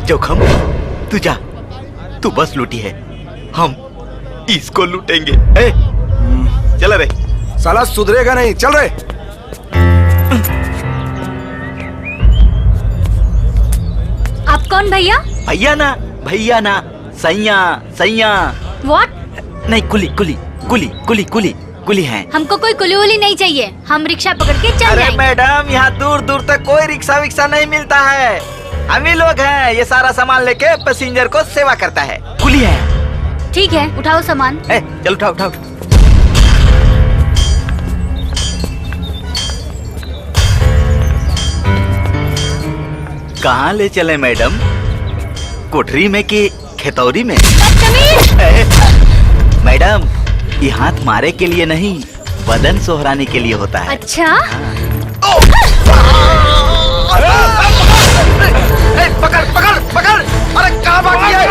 जोखम तू जा, तू बस लूटी है, हम इसको लूटेंगे। चल रे साला सुधरेगा नहीं, चल रे। आप कौन भैया? भैया ना सैया सैया। व्हाट? नहीं कुली कुली कुली कुली कुली कुली है। हमको कोई कुली वुली नहीं चाहिए, हम रिक्शा पकड़ के चल अरे जाएंगे। मैडम यहाँ दूर दूर तक कोई रिक्शा विक्शा नहीं मिलता है, हम ही लोग हैं, ये सारा सामान लेके पैसेंजर को सेवा करता है। कुली है। ठीक है, उठाओ सामान। चल उठाओ उठाओ। कहाँ ले चले मैडम, कोठरी में कि खेतौरी में? मैडम ये हाथ मारे के लिए नहीं, बदन सोहराने के लिए होता है। अच्छा? पकड़ पकड़ पकड़, अरे कहाँ भागी है?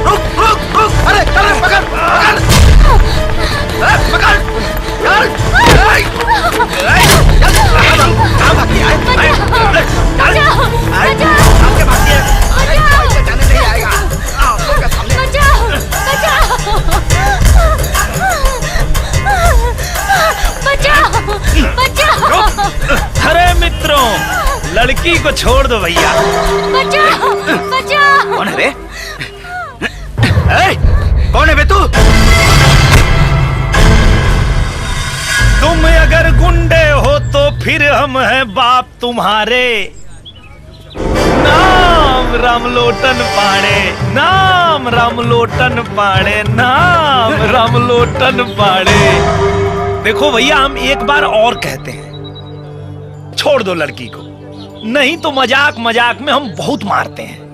रुक रुक रुक, अरे अरे पकड़ पकड़ पकड़, कहाँ भागी है? जाने नहीं आएगा। अरे मित्रों, लड़की को छोड़ दो भैया। बचाओ बचाओ। कौन है बे? कौन है बे तू? तुम अगर गुंडे हो तो फिर हम हैं बाप तुम्हारे। नाम रामलोटन पाड़े, नाम रामलोटन पाड़े, नाम रामलोटन पाड़े। देखो भैया, हम एक बार और कहते हैं, छोड़ दो लड़की को, नहीं तो मजाक मजाक में हम बहुत मारते हैं।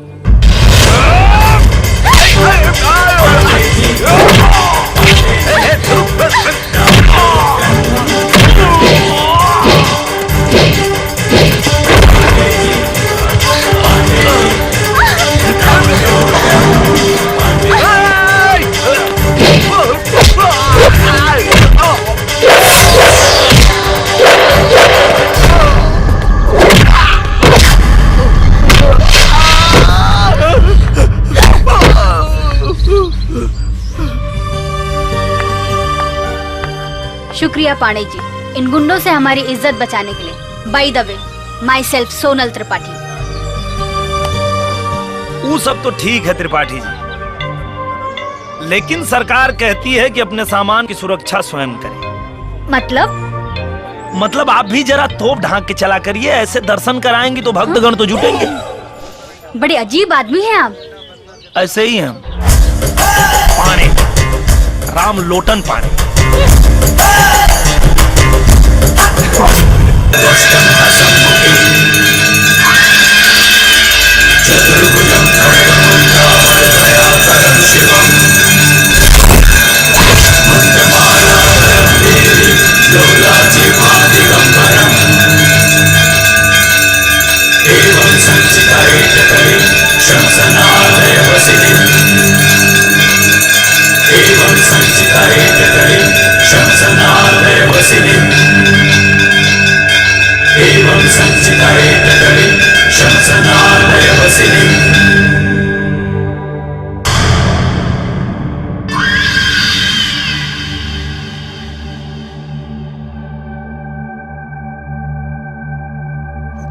शुक्रिया पांडे जी, इन गुंडों से हमारी इज्जत बचाने के लिए। By the way, my self Sonal Tripathi. वो सब तो ठीक है त्रिपाठी जी, लेकिन सरकार कहती है कि अपने सामान की सुरक्षा स्वयं करें। मतलब आप भी जरा तोप ढांक के चला करिए, ऐसे दर्शन कराएंगी तो भक्तगण तो जुटेंगे। बड़े अजीब आदमी हैं आप। ऐसे ही हम पाणे, रामलोटन पाणे।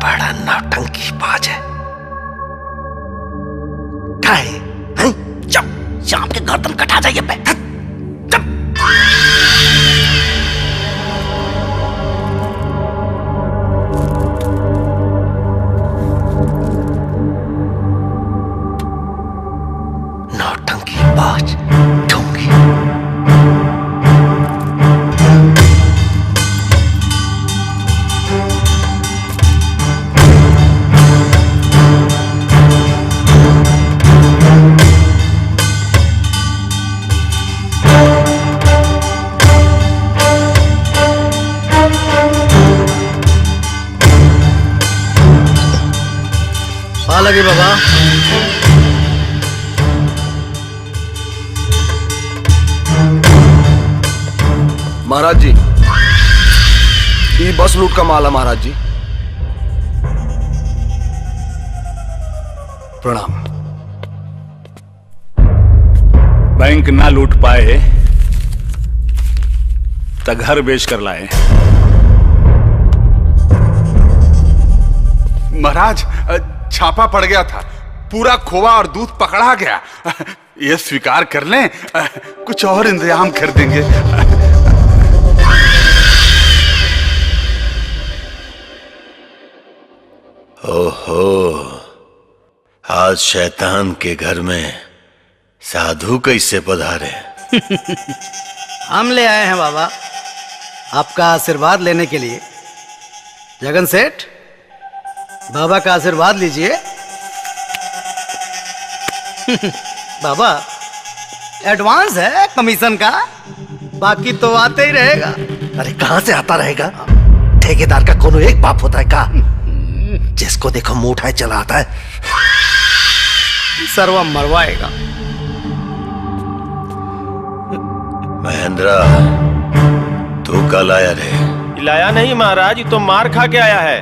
बड़ा नौटंकी बाज है। शाम के गर्दन कटा जाइए पे। नौटंकी बाज ढोंगी। लगे बाबा। महाराज जी, ये बस लूट का माल है महाराज जी। प्रणाम। बैंक ना लूट पाए तो घर बेच कर लाए। महाराज, छापा पड़ गया था, पूरा खोवा और दूध पकड़ा गया। ये स्वीकार कर लें, कुछ और इंतजाम कर देंगे। ओहो, आज शैतान के घर में साधु कैसे पधारे? हम ले आए हैं बाबा आपका आशीर्वाद लेने के लिए। जगन सेठ, बाबा का आशीर्वाद लीजिए। बाबा, एडवांस है कमीशन का, बाकी तो आते ही रहेगा। अरे कहां से आता रहेगा? ठेकेदार का कोनो एक बाप होता है का? जिसको देखो मुंह उठाए चला आता है। सर्व मरवाएगा। महेंद्रा, तू कल आया रे? लाया नहीं महाराज, ये तो मार खा के आया है।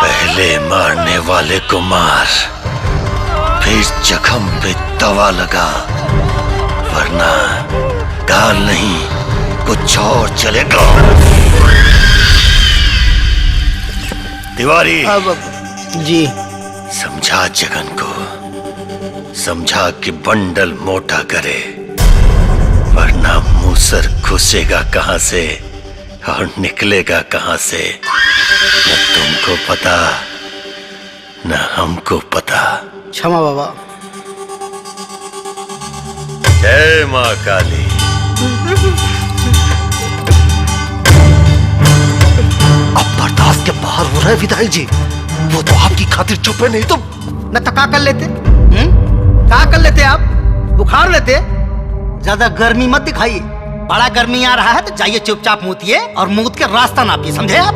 पहले मारने वाले को मार, फिर जख्म पे दवा लगा, वरना गाल नहीं कुछ और चलेगा। तिवारी जी। समझा जगन को, समझा कि बंडल मोटा करे, वरना मूसर घुसेगा कहां से और निकलेगा कहां से, न तुमको पता न हमको पता। क्षमा बाबा। जय मां काली। अब बर्दाश्त के बाहर हो रहा है विधायक जी। वो तो आपकी खातिर चुप है, नहीं तो न तो क्या कर लेते? क्या कर लेते आप? बुखार लेते? ज्यादा गर्मी मत दिखाइए। बड़ा गर्मी आ रहा है तो जाइए चुपचाप मूतिए और मूत के रास्ता नापिए, समझे आप?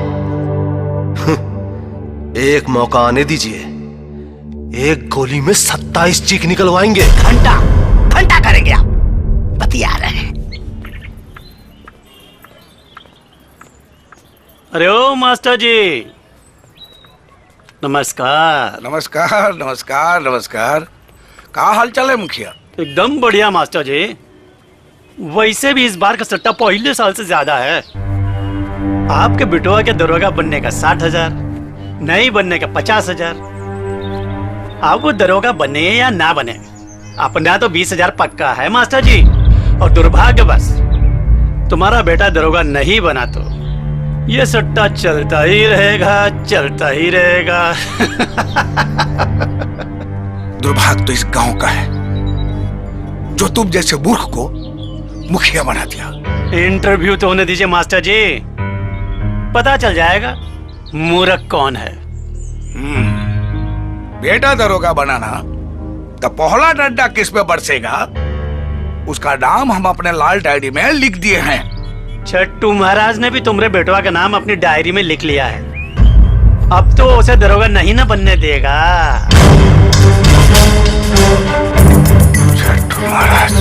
एक मौका आने दीजिए। एक गोली में 27 चीख निकलवाएंगे। घंटा घंटा करेंगे आप, बतिया रहे हैं। अरे ओ मास्टर जी, नमस्कार। नमस्कार नमस्कार नमस्कार। का हाल चाल है मुखिया? एकदम बढ़िया मास्टर जी। वैसे भी इस बार का सट्टा पहले साल से ज्यादा है। आपके बिटवा के दरोगा बनने का 60,000, नहीं बनने का 50,000। आप वो दरोगा बने या ना बने, अपना तो 20,000 पक्का है मास्टर जी। और दुर्भाग्य बस तुम्हारा बेटा दरोगा नहीं बना तो ये सट्टा चलता ही रहेगा, चलता ही रहेगा। दुर्भाग्य तो इस गांव का है जो तुम जैसे मूर्ख को मुखिया बना दिया। इंटरव्यू तो होने दीजिए मास्टर जी, पता चल जाएगा मूर्ख कौन है। बेटा दरोगा बनाना तो पहला डंडा किस पे बरसेगा, उसका नाम हम अपने लाल डायरी में लिख दिए हैं। छट्टू महाराज ने भी तुम्हारे बेटवा का नाम अपनी डायरी में लिख लिया है। अब तो उसे दरोगा नहीं ना बनने देगा। छट्टू महाराज।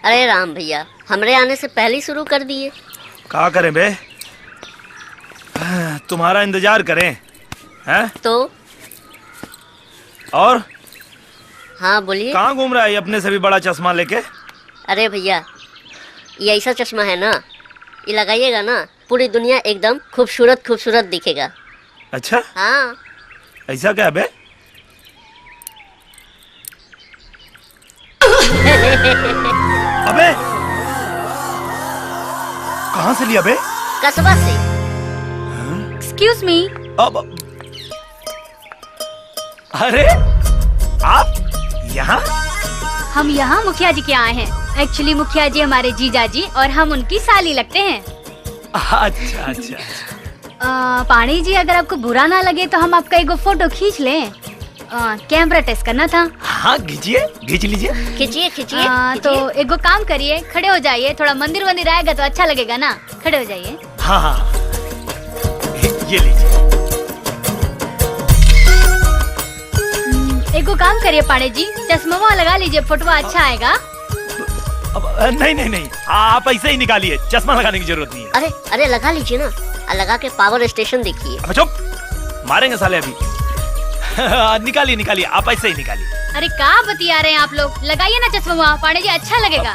अरे राम भैया, हमरे आने से पहले ही शुरू कर दिए। क्या करें बे, तुम्हारा इंतजार करें हैं? तो और हाँ बोलिए। कहाँ घूम रहा है अपने से भी बड़ा चश्मा लेके? अरे भैया, ये ऐसा चश्मा है ना, ये लगाइएगा ना पूरी दुनिया एकदम खूबसूरत खूबसूरत दिखेगा। अच्छा, हाँ। ऐसा क्या बे? अबे कहाँ से लिया बे? कस्बा से। Excuse me. अब अरे आप यहाँ? हम यहाँ मुखिया जी के आए हैं। एक्चुअली मुखिया जी हमारे जीजा जी और हम उनकी साली लगते हैं। अच्छा अच्छा। पाणी जी, अगर आपको बुरा ना लगे तो हम आपका एक फोटो खींच लें। कैमरा टेस्ट करना था। हाँ खींचिए, खींच लीजिए। खींचिए खींचिए। तो एक काम करिए, खड़े हो जाइए। थोड़ा मंदिर वंदिर आएगा तो अच्छा लगेगा ना, खड़े हो जाइए। हाँ हाँ, ये लीजिए। एक काम करिए पाणे जी, चश्मा लगा लीजिए, फोटो अच्छा आएगा। अब नहीं नहीं नहीं, आप ऐसे ही निकालिए, चश्मा लगाने की जरूरत नहीं है। अरे अरे लगा लीजिए ना, लगा के पावर स्टेशन देखिए। अब चुप, मारेंगे साले अभी। निकालिए निकालिए, आप ऐसे ही निकालिए। अरे क्या बतिया रहे हैं आप लोग, लगाइए ना चश्मा पांडे जी, अच्छा लगेगा।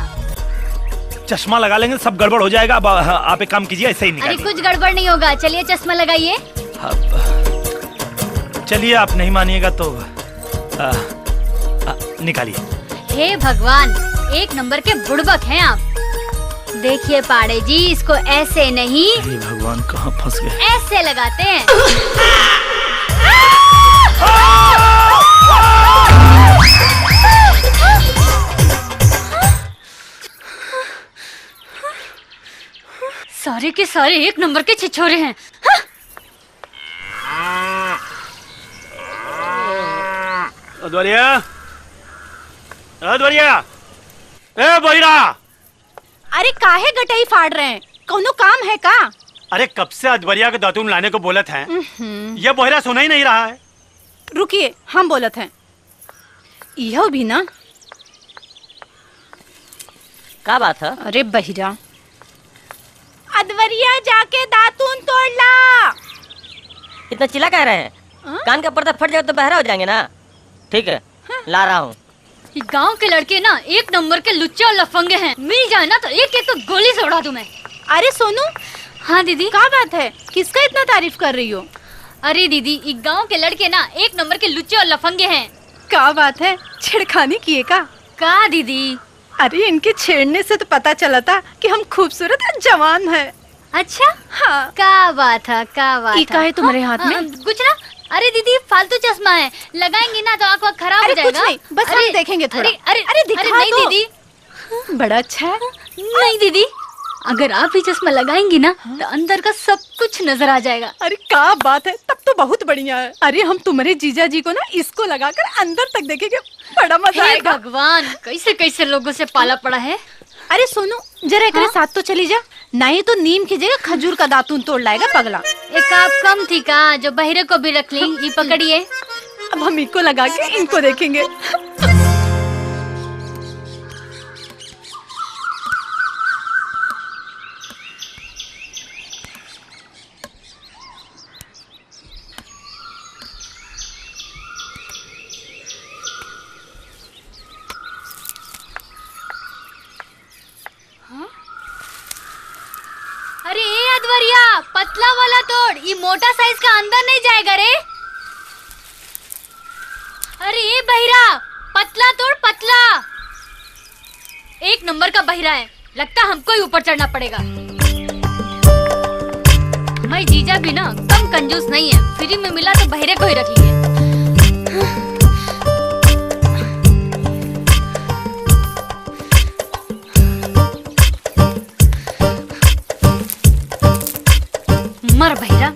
चश्मा लगा लेंगे सब गड़बड़ हो जाएगा। आप एक काम कीजिए, ऐसे ही अरे निकालिए। कुछ गड़बड़ नहीं होगा, चलिए चश्मा लगाइए। चलिए, आप नहीं मानिएगा तो निकालिए। हे भगवान, एक नंबर के बुड़बक हैं आप। देखिए पाड़े जी, इसको ऐसे नहीं, हे भगवान, कहाँ फंस गए। ऐसे लगाते हैं। सारे के सारे एक नंबर के छिछोरे हैं। अद्वरिया, अद्वरिया, ए बहिरा। अरे काहे गटाई फाड़ रहे हैं, कौनो काम है का? अरे कब से अद्वरिया के दातून लाने को बोलत हैं, ये बहिरा सुना ही नहीं रहा है। रुकिए, हम बोलत हैं। यह भी ना, क्या बात है? अरे बहिरा, अद्वरिया जाके दातून तोड़ ला। इतना चिल्ला कह रहे हैं? कान का पर्दा फट जाए तो बहरा हो जाएंगे ना। ठीक है, ला रहा हूँ। गांव के लड़के ना एक नंबर के लुच्चे और लफंगे हैं, मिल जाए ना तो एक एक तो गोली से उड़ा दूं मैं। अरे सोनू। हाँ दीदी। क्या बात है, किसका इतना तारीफ कर रही हो? अरे दीदी, इस गांव के लड़के ना एक नंबर के लुच्चे और लफंगे हैं। क्या बात है, छेड़खानी किए का दीदी? अरे इनके छेड़ने से तो पता चला था कि हम खूबसूरत और जवान है। अच्छा, हाँ। क्या बात है, क्या बात है। है तुम्हारे हाथ में? कुछ ना। अरे दीदी, फालतू चश्मा है, लगाएंगी ना तो आँख खराब हो जाएगा। कुछ नहीं, बस हम देखेंगे थोड़ा। अरे दिखा नहीं दो। दीदी, बड़ा अच्छा है। नहीं दीदी, अगर आप ही चश्मा लगाएंगी ना तो अंदर का सब कुछ नजर आ जाएगा। अरे क्या बात है, तब तो बहुत बढ़िया है। अरे हम तुम्हारे जीजा जी को ना इसको लगाकर अंदर तक देखेंगे, बड़ा मजा आएगा। भगवान, कैसे कैसे लोगों से पाला पड़ा है। अरे सोनू, जरा एक साथ तो चली जा, नहीं तो नीम की जगह खजूर का दातून तोड़ लाएगा पगला। एक आप कम थी का, जो बहिरे को भी रख ली। ये पकड़िए। अब हम इनको लगा के इनको देखेंगे। अरे ए अद्वरिया, पतला वाला तोड़, ये मोटा साइज का अंदर नहीं जाएगा रे। अरे ए बहिरा, पतला तोड़, पतला। एक नंबर का बहिरा है, लगता हमको ही ऊपर चढ़ना पड़ेगा। हमारी जीजा भी ना कम कंजूस नहीं है, फ्री में मिला तो बहिरे को ही रख लिए। मर बहिरा।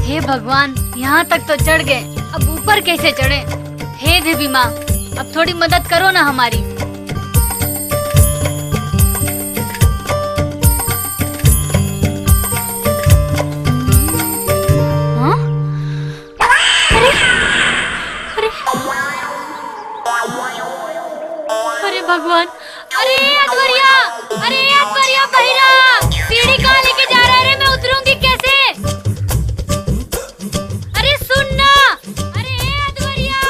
हे भगवान, यहाँ तक तो चढ़ गए, अब ऊपर कैसे चढ़े। हे देवी माँ, अब थोड़ी मदद करो ना हमारी। हाँ? अरे भगवान, अरे अद्वरिया बहिरा, सीढ़ी कहाँ लेके जा रहा है रे, मैं उतरूंगी कैसे? अरे सुन ना, अरे अद्वरिया,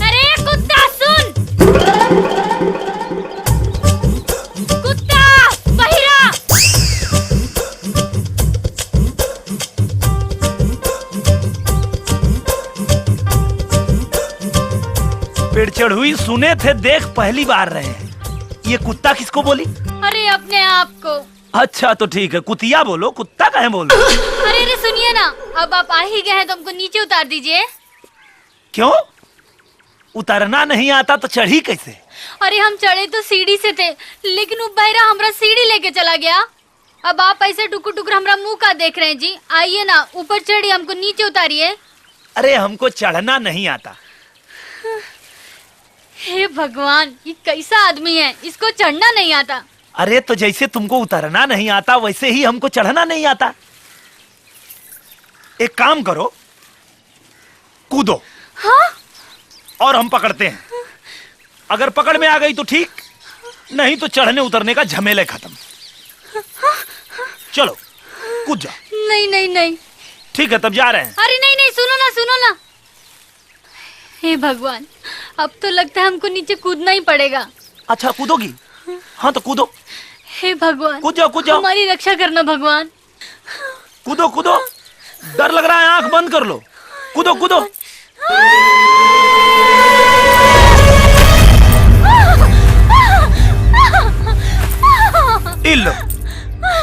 अरे कुत्ता सुन, कुत्ता बहिरा। पेड़ चढ़ हुई सुने थे, देख पहली बार रहे हैं। ये कुत्ता किसको बोली? अरे अपने आप को। अच्छा तो ठीक है, कुतिया बोलो, कुत्ता कहे बोलो। अरे रे सुनिए ना, अब आप आ ही गए हैं तो हमको नीचे उतार दीजिए। क्यों? उतरना नहीं आता तो चढ़ी कैसे? अरे हम चढ़े तो सीढ़ी से थे, लेकिन वो बहरा हमरा सीढ़ी लेके चला गया। अब आप ऐसे टुकुर टुकुर हमरा मुंह का देख रहे हैं जी। आइए ना, ऊपर चढ़िए, हमको नीचे उतारिए। अरे हमको चढ़ना नहीं आता। हे भगवान, ये कैसा आदमी है, इसको चढ़ना नहीं आता। अरे तो जैसे तुमको उतरना नहीं आता वैसे ही हमको चढ़ना नहीं आता। एक काम करो, कूदो। हाँ? और हम पकड़ते हैं। अगर पकड़ में आ गई तो ठीक, नहीं तो चढ़ने उतरने का झमेले खत्म। चलो कूद जाओ। नहीं नहीं नहीं। ठीक है, तब जा रहे हैं। अरे नहीं नहीं, सुनो ना सुनो ना। हे भगवान, अब तो लगता है हमको नीचे कूदना ही पड़ेगा। अच्छा कूदोगी? हाँ तो कूदो। हे भगवान, कूद जाओ, कूद जाओ। हमारी रक्षा करना भगवान। कूदो कूदो, डर लग रहा है, आंख बंद कर लो। कूदो कूदो। लो,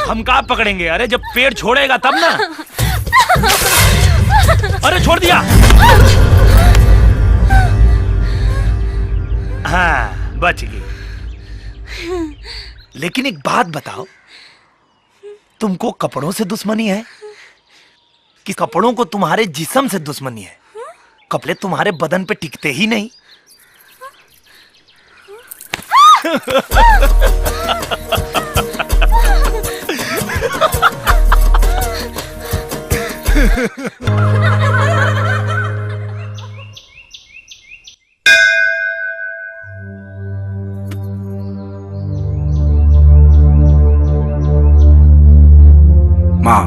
हम कहाँ पकड़ेंगे? अरे जब पेड़ छोड़ेगा तब ना। अरे छोड़ दिया। हाँ बच गई। लेकिन एक बात बताओ, तुमको कपड़ों से दुश्मनी है कि कपड़ों को तुम्हारे जिस्म से दुश्मनी है? कपड़े तुम्हारे बदन पे टिकते ही नहीं। माँ,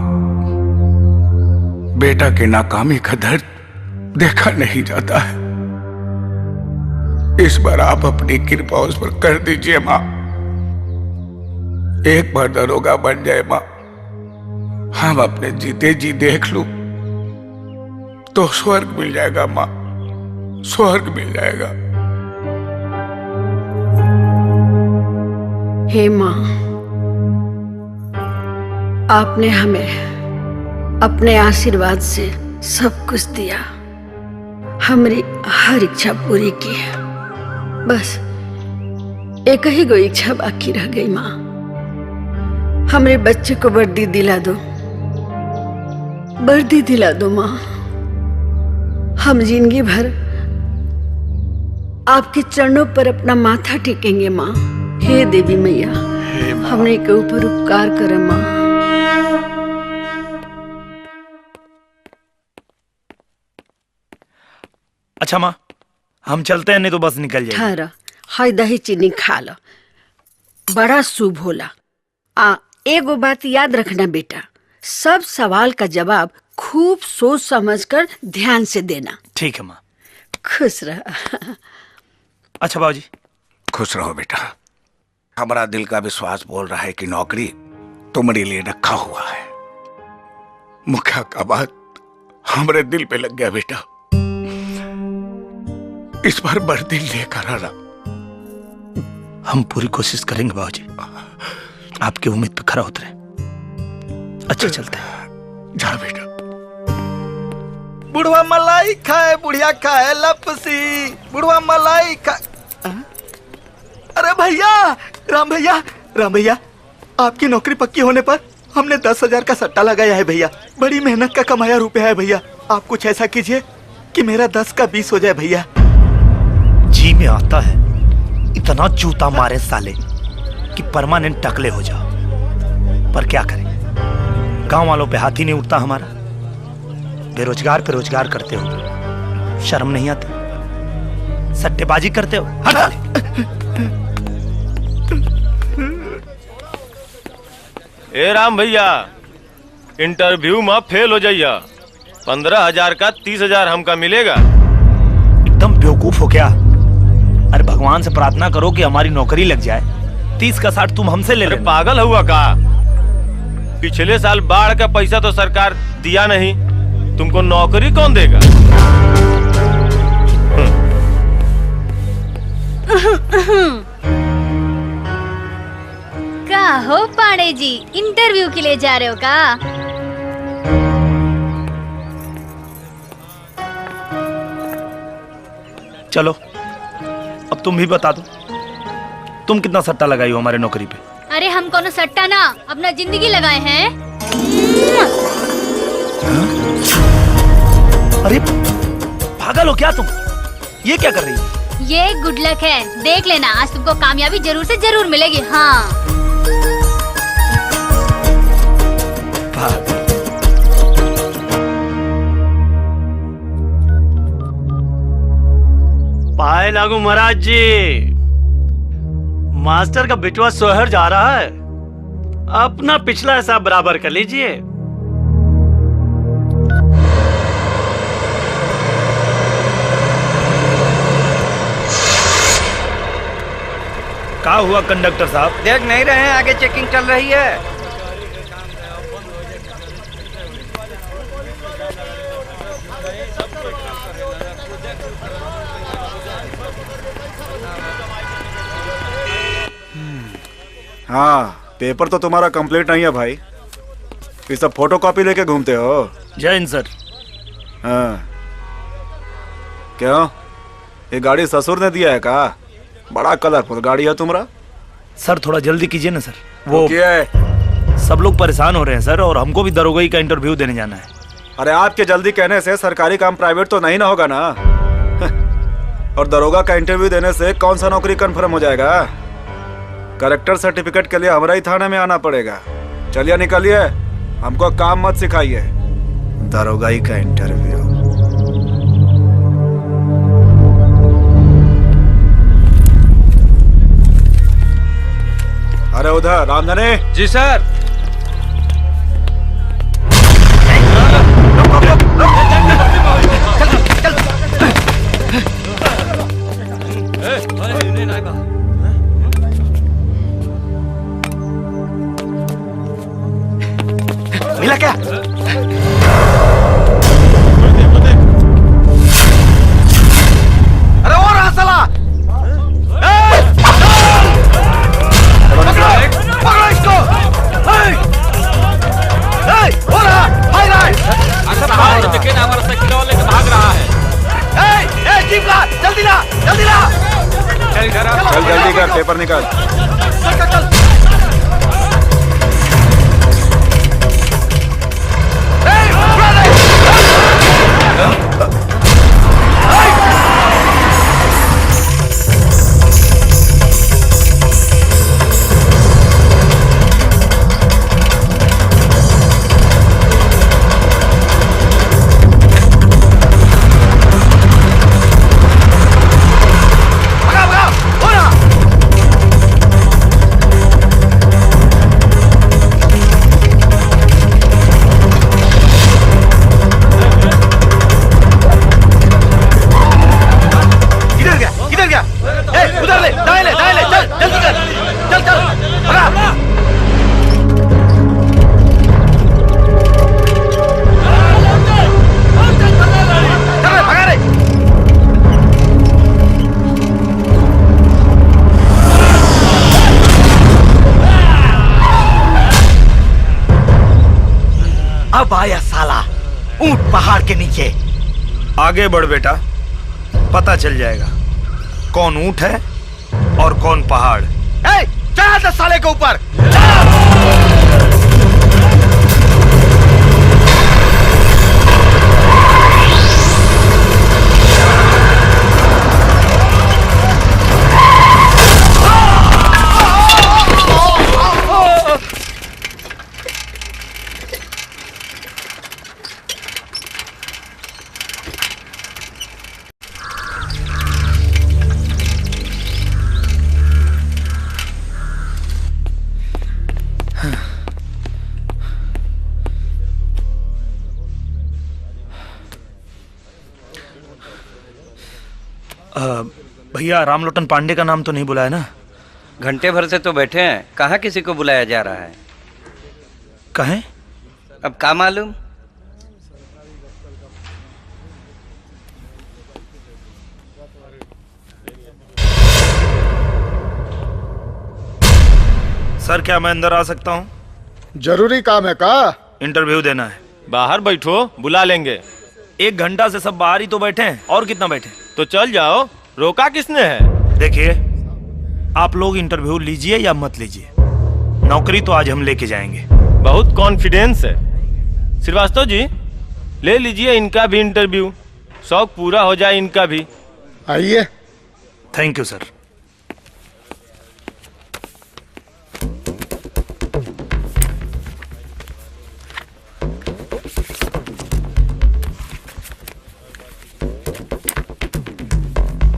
बेटा की नाकामी का दर्द देखा नहीं जाता है। इस बार आप अपनी कृपा उस पर कर दीजिए माँ। एक बार दरोगा बन जाए माँ, हम अपने जीते जी देख लूं तो स्वर्ग मिल जाएगा माँ, स्वर्ग मिल जाएगा। हे माँ, आपने हमें अपने आशीर्वाद से सब कुछ दिया, हमारी हर इच्छा पूरी की है। बस एक ही गो इच्छा बाकी रह गई माँ, हमारे बच्चे को वर्दी दिला दो, वर्दी दिला दो माँ। हम जिंदगी भर आपके चरणों पर अपना माथा टेकेंगे माँ। हे देवी मैया, हमने के ऊपर उपकार करे माँ। अच्छा माँ, हम चलते हैं, नहीं तो बस निकल जाएगी। ठहरा, हाय दही चीनी खा लो, बड़ा शुभ होला। एगो बात याद रखना बेटा, सब सवाल का जवाब खूब सोच समझकर ध्यान से देना। ठीक है माँ। खुश रह। अच्छा बाबूजी। खुश रहो बेटा। हमारा दिल का विश्वास बोल रहा है कि नौकरी तुम्हारे लिए रखा हुआ है। मुखिया का बात हमारे दिल पे लग गया बेटा। इस बार वर्दी लेकर आना। हम पूरी कोशिश करेंगे बाबूजी, आपकी उम्मीद पे खरा उतरे। अच्छा चलते हैं। जा बेटा। बुढ़वा मलाई खाए बुढ़िया खाए लपसी, बुढ़वा मलाई खाए। अरे भैया, राम भैया, राम भैया, आपकी नौकरी पक्की होने पर हमने 10,000 का सट्टा लगाया है भैया। बड़ी मेहनत का कमाया रुपया है भैया। आप कुछ ऐसा कीजिए कि मेरा 10 का 20 हो जाए भैया। जी में आता है इतना जूता मारे साले कि परमानेंट टकले हो जाओ, पर क्या करें, गांव वालों पे हाथ ही नहीं उठता हमारा। बेरोजगार पे रोजगार करते हो, शर्म नहीं आती? सट्टेबाजी करते हो। ए राम भैया, इंटरव्यू में फेल हो जाइया, 15,000 का 30,000 हमका मिलेगा। एकदम बेवकूफ हो क्या? अरे भगवान से प्रार्थना करो कि हमारी नौकरी लग जाए। 30 का 60 तुम हमसे ले लेना। पागल हुआ का? पिछले साल बाढ़ का पैसा तो सरकार दिया नहीं, तुमको नौकरी कौन देगा? का हो पाड़े जी, इंटरव्यू के लिए जा रहे हो का? चलो अब तुम भी बता दो, तुम कितना सट्टा लगाई हो हमारे नौकरी पे? अरे हम कोनो सट्टा ना, अपना जिंदगी लगाए हैं। अरे पागल हो क्या तुम? ये क्या कर रही हो? ये गुड लक है, देख लेना, आज तुमको कामयाबी जरूर से जरूर मिलेगी। हाँ आए लागू महाराज जी, मास्टर का बिटवा शहर जा रहा है, अपना पिछला हिसाब बराबर कर लीजिए। क्या हुआ कंडक्टर साहब? देख नहीं रहे हैं, आगे चेकिंग चल रही है। हाँ, पेपर तो तुम्हारा कंप्लीट नहीं है भाई। ये सब फोटो कॉपी लेके घूमते हो? जय हिंद सर। हाँ, क्यों? ये गाड़ी ससुर ने दिया है का? बड़ा कलरफुल गाड़ी है तुम्हारा। सर थोड़ा जल्दी कीजिए ना सर, वो क्या है? सब लोग परेशान हो रहे हैं सर, और हमको भी दरोगाई का इंटरव्यू देने जाना है। अरे आपके जल्दी कहने से सरकारी काम प्राइवेट तो नहीं ना होगा ना। और दरोगा का इंटरव्यू देने से कौन सा नौकरी कंफर्म हो जाएगा? करेक्टर सर्टिफिकेट के लिए हमारा ही थाने में आना पड़ेगा। चलिए निकलिए, हमको काम मत सिखाइए। दरोगाई का इंटरव्यू। अरे उधर रामधने। जी सर। मिला क्या? अरे और रहा साला! पकड़ो इसको! हो रहा! भाग रहा है! हमारा साइकिल लेकर भाग रहा है। जीप ला! जल्दी ला! जल्दी ला! चल जल्दी कर, पेपर निकाल। चल चल चल! अब आया साला ऊंट पहाड़ के नीचे। आगे बढ़ बेटा, पता चल जाएगा कौन ऊंट है और कौन पहाड़। चढ़ा दे साले के ऊपर। भैया रामलोटन पांडे का नाम तो नहीं बुलाया ना? घंटे भर से तो बैठे हैं, कहाँ किसी को बुलाया जा रहा है? कहें? अब क्या मालूम। सर क्या मैं अंदर आ सकता हूँ? जरूरी काम है का? इंटरव्यू देना है। बाहर बैठो, बुला लेंगे। 1 घंटा से सब बाहर ही तो बैठे हैं, और कितना बैठे? तो चल जाओ, रोका किसने है? देखिए, आप लोग इंटरव्यू लीजिए या मत लीजिए, नौकरी तो आज हम लेके जाएंगे। बहुत कॉन्फिडेंस है। श्रीवास्तव जी, ले लीजिए इनका भी इंटरव्यू, शौक पूरा हो जाए इनका भी। आइए। Thank you sir.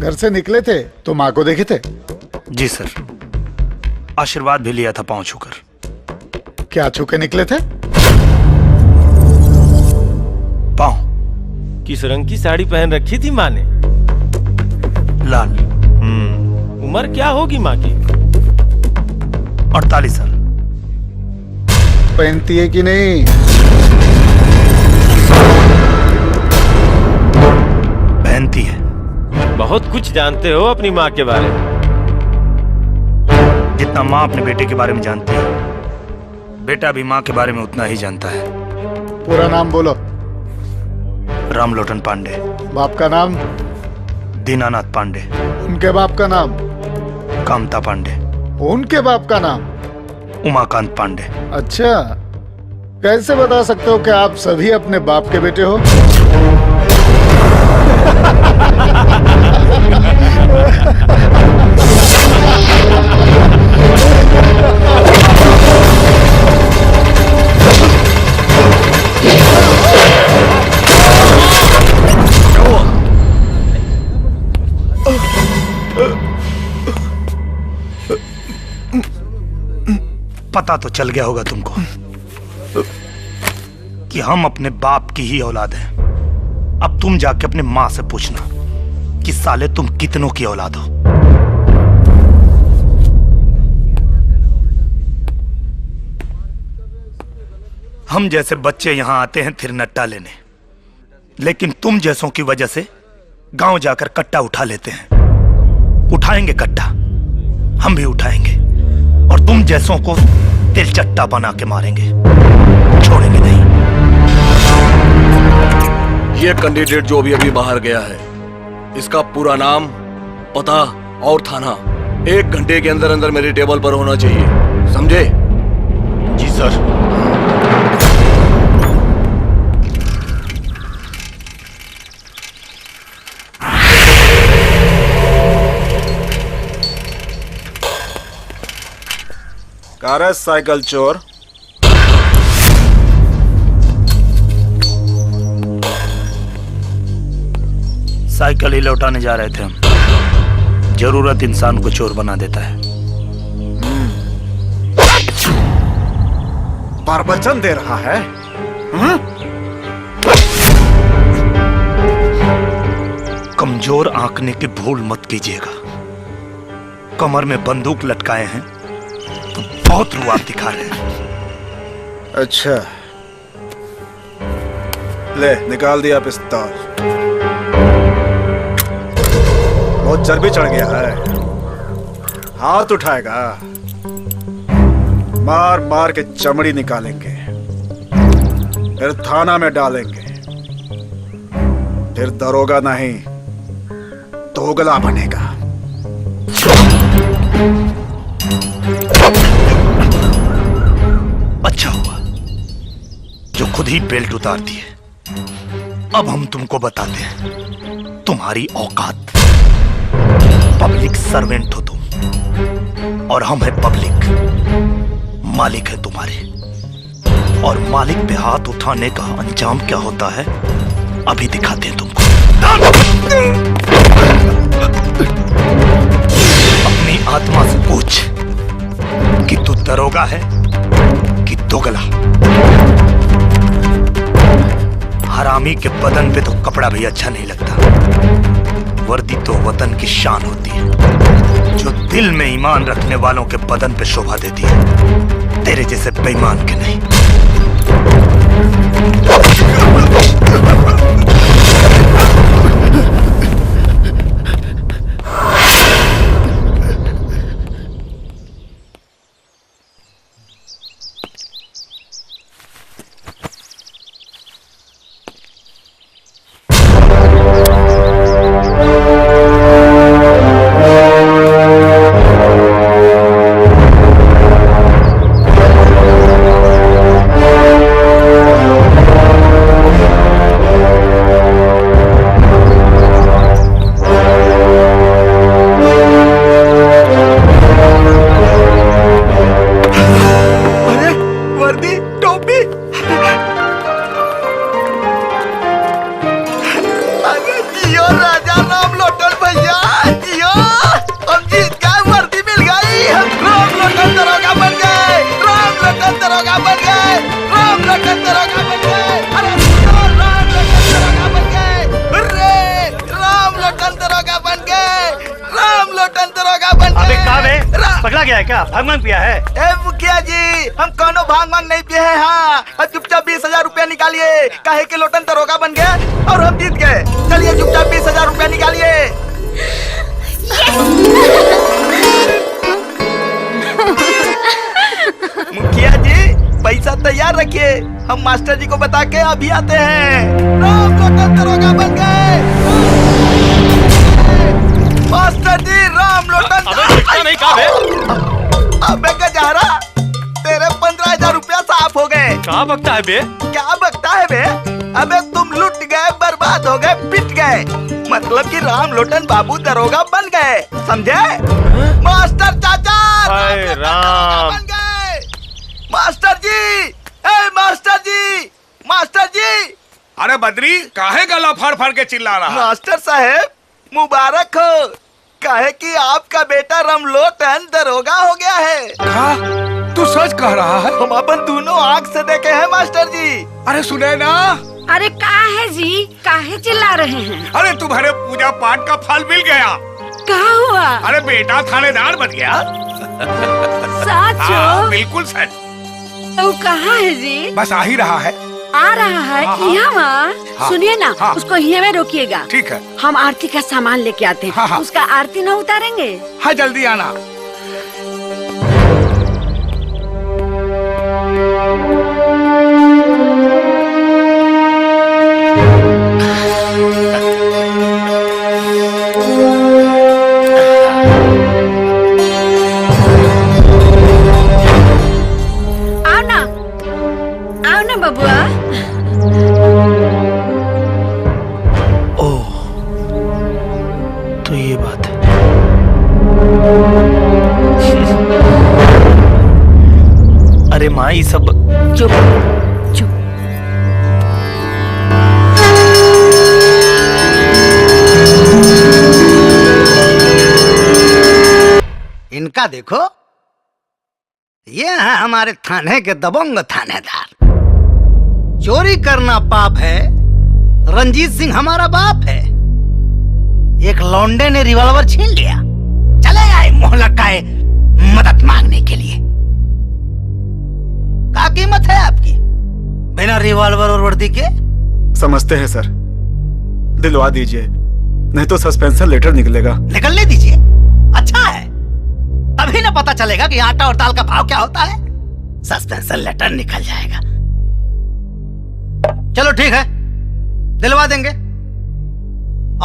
घर से निकले थे तो माँ को देखे थे? जी सर, आशीर्वाद भी लिया था पांव छूकर। क्या छू के निकले थे? पांव। किस रंग की साड़ी पहन रखी थी माँ ने? लाल। उम्र क्या होगी माँ की? 48 साल। पहनती है कि नहीं? पहनती है। बहुत कुछ जानते हो अपनी माँ के बारे में। जितना माँ अपने बेटे के बारे में जानती है, बेटा भी माँ के बारे में उतना ही जानता है। पूरा नाम बोलो। रामलोटन पांडे। बाप का नाम? दीनानाथ पांडे। उनके बाप का नाम? कामता पांडे। उनके बाप का नाम? उमाकांत पांडे। अच्छा, कैसे बता सकते हो कि आप सभी अपने बाप के बेटे हो? पता तो चल गया होगा तुमको कि हम अपने बाप की ही औलाद हैं। अब तुम जाके अपने माँ से पूछना कि साले तुम कितनों की औलाद हो। हम जैसे बच्चे यहां आते हैं फिर नट्टा लेने, लेकिन तुम जैसों की वजह से गांव जाकर कट्टा उठा लेते हैं। उठाएंगे कट्टा, हम भी उठाएंगे, और तुम जैसों को तिलचट्टा बना के मारेंगे, छोड़ेंगे नहीं। ये कैंडिडेट जो भी अभी बाहर गया है, इसका पूरा नाम, पता और थाना 1 घंटे के अंदर अंदर मेरे टेबल पर होना चाहिए, समझे? जी सर। कार साइकिल चोर। साइकिल ही लौटाने जा रहे थे हम। जरूरत इंसान को चोर बना देता है। प्रवचन दे रहा है। कमजोर आंकने की भूल मत कीजिएगा। कमर में बंदूक लटकाए हैं तो बहुत रुआब दिखा रहे हैं। अच्छा, ले निकाल दिया पिस्तौल। बहुत चर्बी चढ़ गया है। हाथ उठाएगा, मार मार के चमड़ी निकालेंगे, फिर थाना में डालेंगे, फिर दरोगा नहीं दोगला बनेगा। अच्छा हुआ जो खुद ही बेल्ट उतार दिए। अब हम तुमको बताते हैं तुम्हारी औकात। पब्लिक सर्वेंट हो तुम, और हम हैं पब्लिक। मालिक है तुम्हारे, और मालिक पे हाथ उठाने का अंजाम क्या होता है अभी दिखाते हैं तुमको। अपनी आत्मा से पूछ कि तू दरोगा है कि दोगला। हरामी के बदन पे तो कपड़ा भी अच्छा नहीं लगता। वर्दी तो वतन की शान होती है, जो दिल में ईमान रखने वालों के बदन पे शोभा देती है, तेरे जैसे बेईमान के नहीं। नशा गया है क्या? भांग पिया है? ए मुखिया जी, हम कोनो भांग नहीं पिए हैं। हाँ, अब चुपचाप 20,000 रुपया निकालिए। काहे के लोटन दरोगा बन गया और हम जीत गए। चलिए चुपचाप 20,000 रुपया निकालिए। मुखिया जी, पैसा तैयार रखिए, हम मास्टर जी को बता के अभी आते हैं। राम लोटन दरोगा बन गए। मास्टर जी, राम लोटन। अबे नहीं कहा बे? अबे गजहरा, तेरे 15,000 रुपया साफ हो गए। कहाँ बकता है बे? क्या बकता है बे? अबे तुम लुट गए, बर्बाद हो गए, पिट गए। मतलब कि राम लोटन बाबू दरोगा बन गए, समझे? मास्टर चाचा राम बन गए। मास्टर जी, ए मास्टर जी, मास्टर जी। अरे बद्री, काहे गला फाड़ फाड़ के चिल्ला रहा? मास्टर साहेब मुबारक हो, काहे कि आपका बेटा रामलोटन दरोगा हो गया है। तू सच कह रहा है? हम अपन दोनों आँख से देखे हैं मास्टर जी। अरे सुने ना। अरे का है जी, काहे चिल्ला रहे हैं? अरे तुम्हारे पूजा पाठ का फल मिल गया। क्या हुआ? अरे बेटा थानेदार बन गया। सच? हाँ, बिल्कुल सच। तो कहाँ है जी? बस आ ही रहा है। आ रहा है? यहाँ? हाँ, सुनिए ना, हाँ, उसको यहाँ में रोकिएगा। ठीक है। हम आरती का सामान लेके आते हैं। हाँ, हाँ। उसका आरती न उतारेंगे? हाँ, जल्दी आना। आओ ना बबुआ। ओह, तो ये बात है। अरे माँ, ये सब चुप चुप। इनका देखो, ये है हमारे थाने के दबंग थानेदार। चोरी करना पाप है, रंजीत सिंह हमारा बाप है। एक लौंडे ने रिवॉल्वर छीन लिया, चले आए मोहल्ला का मदद मांगने के लिए। क्या कीमत है आपकी बिना रिवॉल्वर और वर्दी के? समझते हैं सर, दिलवा दीजिए, नहीं तो सस्पेंशन लेटर निकलेगा। निकलने दीजिए, अच्छा है, तभी ना पता चलेगा कि आटा और दाल का भाव क्या होता है। सस्पेंशन लेटर निकल जाएगा। चलो ठीक है, दिलवा देंगे।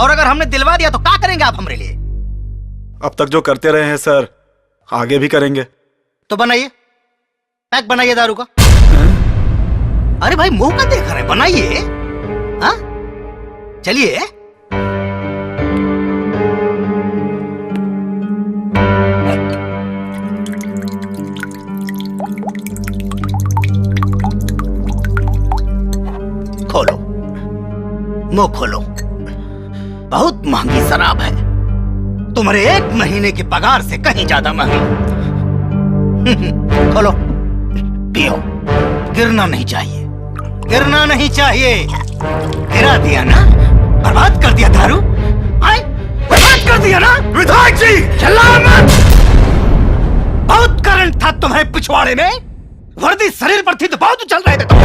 और अगर हमने दिलवा दिया तो क्या करेंगे आप हमारे लिए? अब तक जो करते रहे हैं सर, आगे भी करेंगे। तो बनाइए, पैक बनाइए दारू का। अरे भाई मुंह का देख रहे, बनाइए। हाँ चलिए। खोलो, मुंह खोलो। बहुत महंगी शराब है, तुम्हारे 1 महीने की पगार से कहीं ज्यादा महंगी। खोलो, पियो। गिरना नहीं चाहिए, गिरना नहीं चाहिए। गिरा दिया ना, बर्बाद कर दिया दारू। बर्बाद कर दिया ना। विधायक जी चिल्लाओ मत। बहुत करंट था तुम्हें पिछवाड़े में, वर्दी शरीर पर थी तो बहुत उछल रहे थे तुम।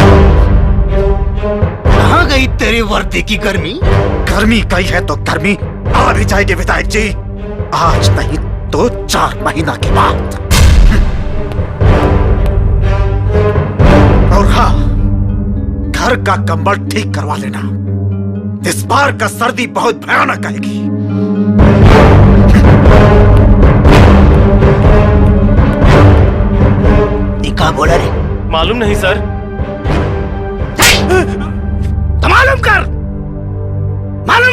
कहाँ गई तेरी वर्दी की गर्मी? गर्मी गई है तो गर्मी आ भी जाएगी विधायक जी, आज नहीं तो 4 महीना के बाद। और हाँ, घर का कंबल ठीक करवा लेना, इस बार का सर्दी बहुत भयानक आएगी। क्या बोला रे? मालूम नहीं सर। तो मालूम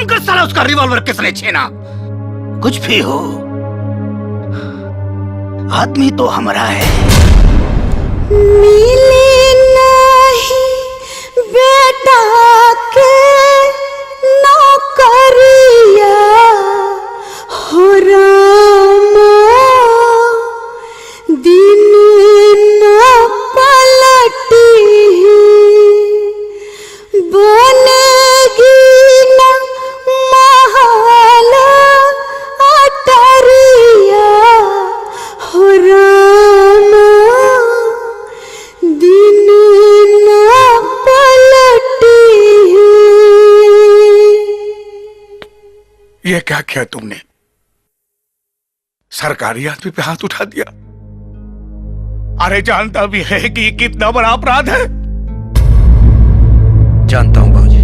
कर साला उसका रिवॉल्वर किसने छीना। कुछ भी हो, आदमी तो हमारा है। मिले नहीं बेटा के नौकरिया हो रामा, दिन न पलटी बनेगी न महल अटरिया हो ये क्या किया तुमने? सरकारी आदमी पे हाथ उठा दिया। अरे जानता भी है कि ये कितना बड़ा अपराध है। जानता हूं बाबूजी,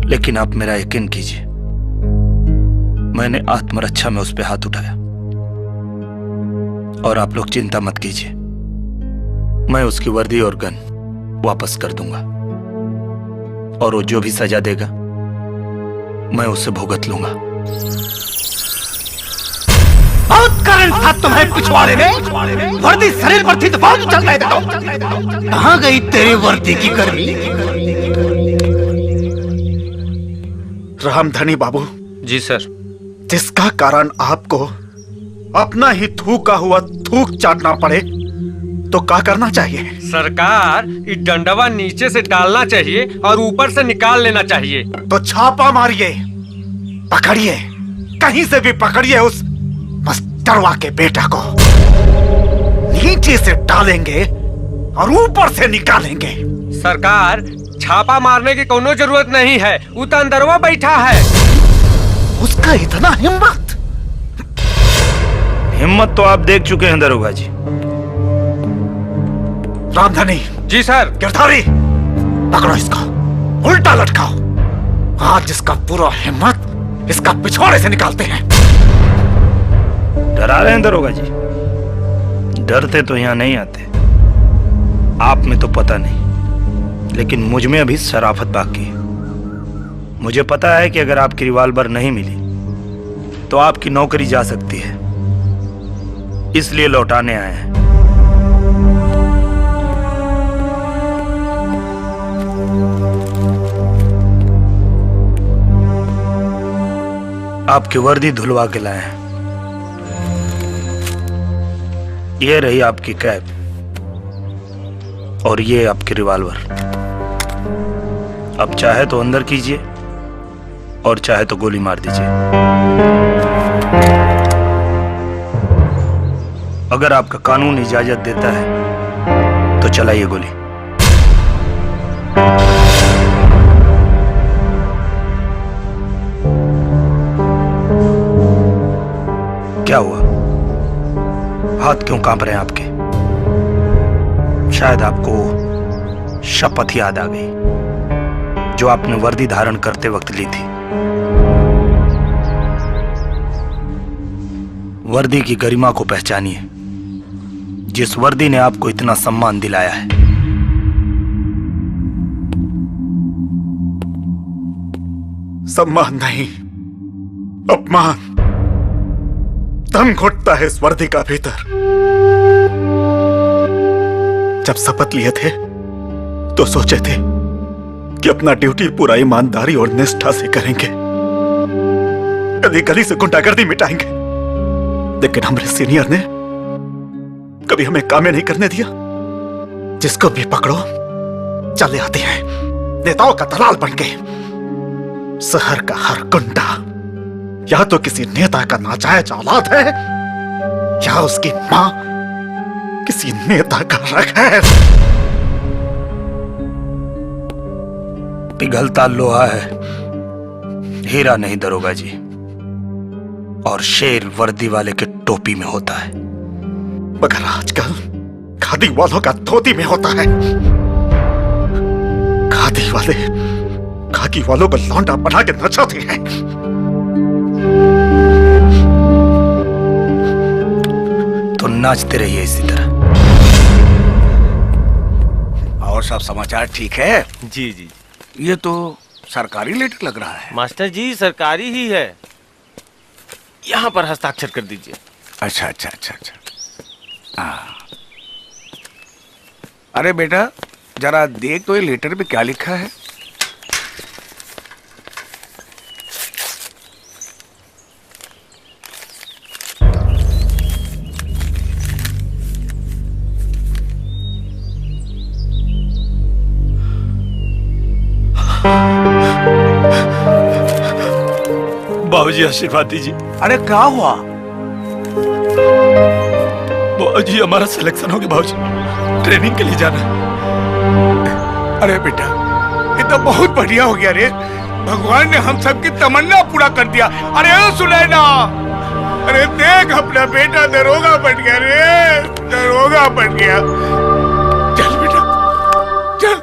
लेकिन आप मेरा यकीन कीजिए, मैंने आत्मरक्षा में उस पे हाथ उठाया। और आप लोग चिंता मत कीजिए, मैं उसकी वर्दी और गन वापस कर दूंगा, और वो जो भी सजा देगा मैं उसे भुगत लूंगा। बहुत करंट था तुम्हें पिछवाड़े में। वर्दी शरीर पर थी तो बहुत चल रहे थे। कहां गई तेरी वर्दी की गर्मी? रामधनी बाबू। जी सर। जिसका कारण आपको अपना ही थूका हुआ थूक चाटना पड़े तो क्या करना चाहिए? सरकार, इस डंडवा नीचे से डालना चाहिए और ऊपर से निकाल लेना चाहिए। तो छापा मारिए, पकड़िए, कहीं से भी पकड़िए उस मस्टरवा के बेटा को। नीचे से डालेंगे और ऊपर से निकालेंगे। सरकार, छापा मारने की कोनो जरूरत नहीं है, वो तो अंदरवा बैठा है। उसका इतना हिम्मत? हिम्मत तो आप देख चुके हैं दरोगा जी। रामधनी। जी सर। गिरधारी, पकड़ो इसको, उल्टा लटकाओ। आज इसका पूरा हिम्मत इसका पिछवाड़े से निकालते हैं। डरा रहे हैं दरोगा जी? डरते तो यहाँ नहीं आते। आप में तो पता नहीं, लेकिन मुझ में अभी शराफत बाकी है। मुझे पता है कि अगर आपकी रिवॉल्वर नहीं मिली तो आपकी नौकरी जा सकती है, इसलिए लौटाने आए हैं। आपकी वर्दी धुलवा के लाए हैं। ये रही आपकी कैप और ये आपकी रिवॉल्वर। अब चाहे तो अंदर कीजिए और चाहे तो गोली मार दीजिए। अगर आपका कानून इजाजत देता है तो चलाइए गोली। क्या हुआ? हाथ क्यों कांप रहे हैं आपके? शायद आपको शपथ याद आ गई जो आपने वर्दी धारण करते वक्त ली थी। वर्दी की गरिमा को पहचानिए, जिस वर्दी ने आपको इतना सम्मान दिलाया है। सम्मान नहीं, अपमान। दम घुटता है इस वर्दी का भीतर। जब शपथ लिए थे तो सोचे थे कि अपना ड्यूटी पूरा ईमानदारी और निष्ठा से करेंगे, गली गली से गुंडागर्दी मिटाएंगे। लेकिन हमारे सीनियर ने कभी हमें काम नहीं करने दिया। जिसको भी पकड़ो चले आते हैं नेताओं का दलाल बन के। शहर का हर गुंडा या तो किसी नेता का नाजायज औलाद है या उसकी मां किसी नेता का रख है। पिघलता लोहा है, हीरा नहीं दरोगा जी। और शेर वर्दी वाले के टोपी में होता है, मगर आजकल खादी वालों का धोती में होता है। खादी वाले खाकी वालों को लौंडा बना के नचाते हैं। तो नाचते रहिए इसी तरह। और सब समाचार ठीक है? जी जी। ये तो सरकारी लेटर लग रहा है। मास्टर जी, सरकारी ही है। यहाँ पर हस्ताक्षर कर दीजिए। अच्छा अच्छा अच्छा अच्छा। हाँ। अरे बेटा, जरा देख तो ये लेटर पे क्या लिखा है। बाबूजी आशीर्वाद दीजिए। अरे क्या हुआ? बाबूजी हमारा सिलेक्शन हो गया बाबूजी, ट्रेनिंग के लिए जाना है। अरे बेटा, ये तो बहुत बढ़िया हो गया रे। भगवान ने हम सबकी तमन्ना पूरा कर दिया। अरे ओ सुनैना, अरे देख अपना बेटा दरोगा बन गया रे, दरोगा बन गया। चल बेटा चल।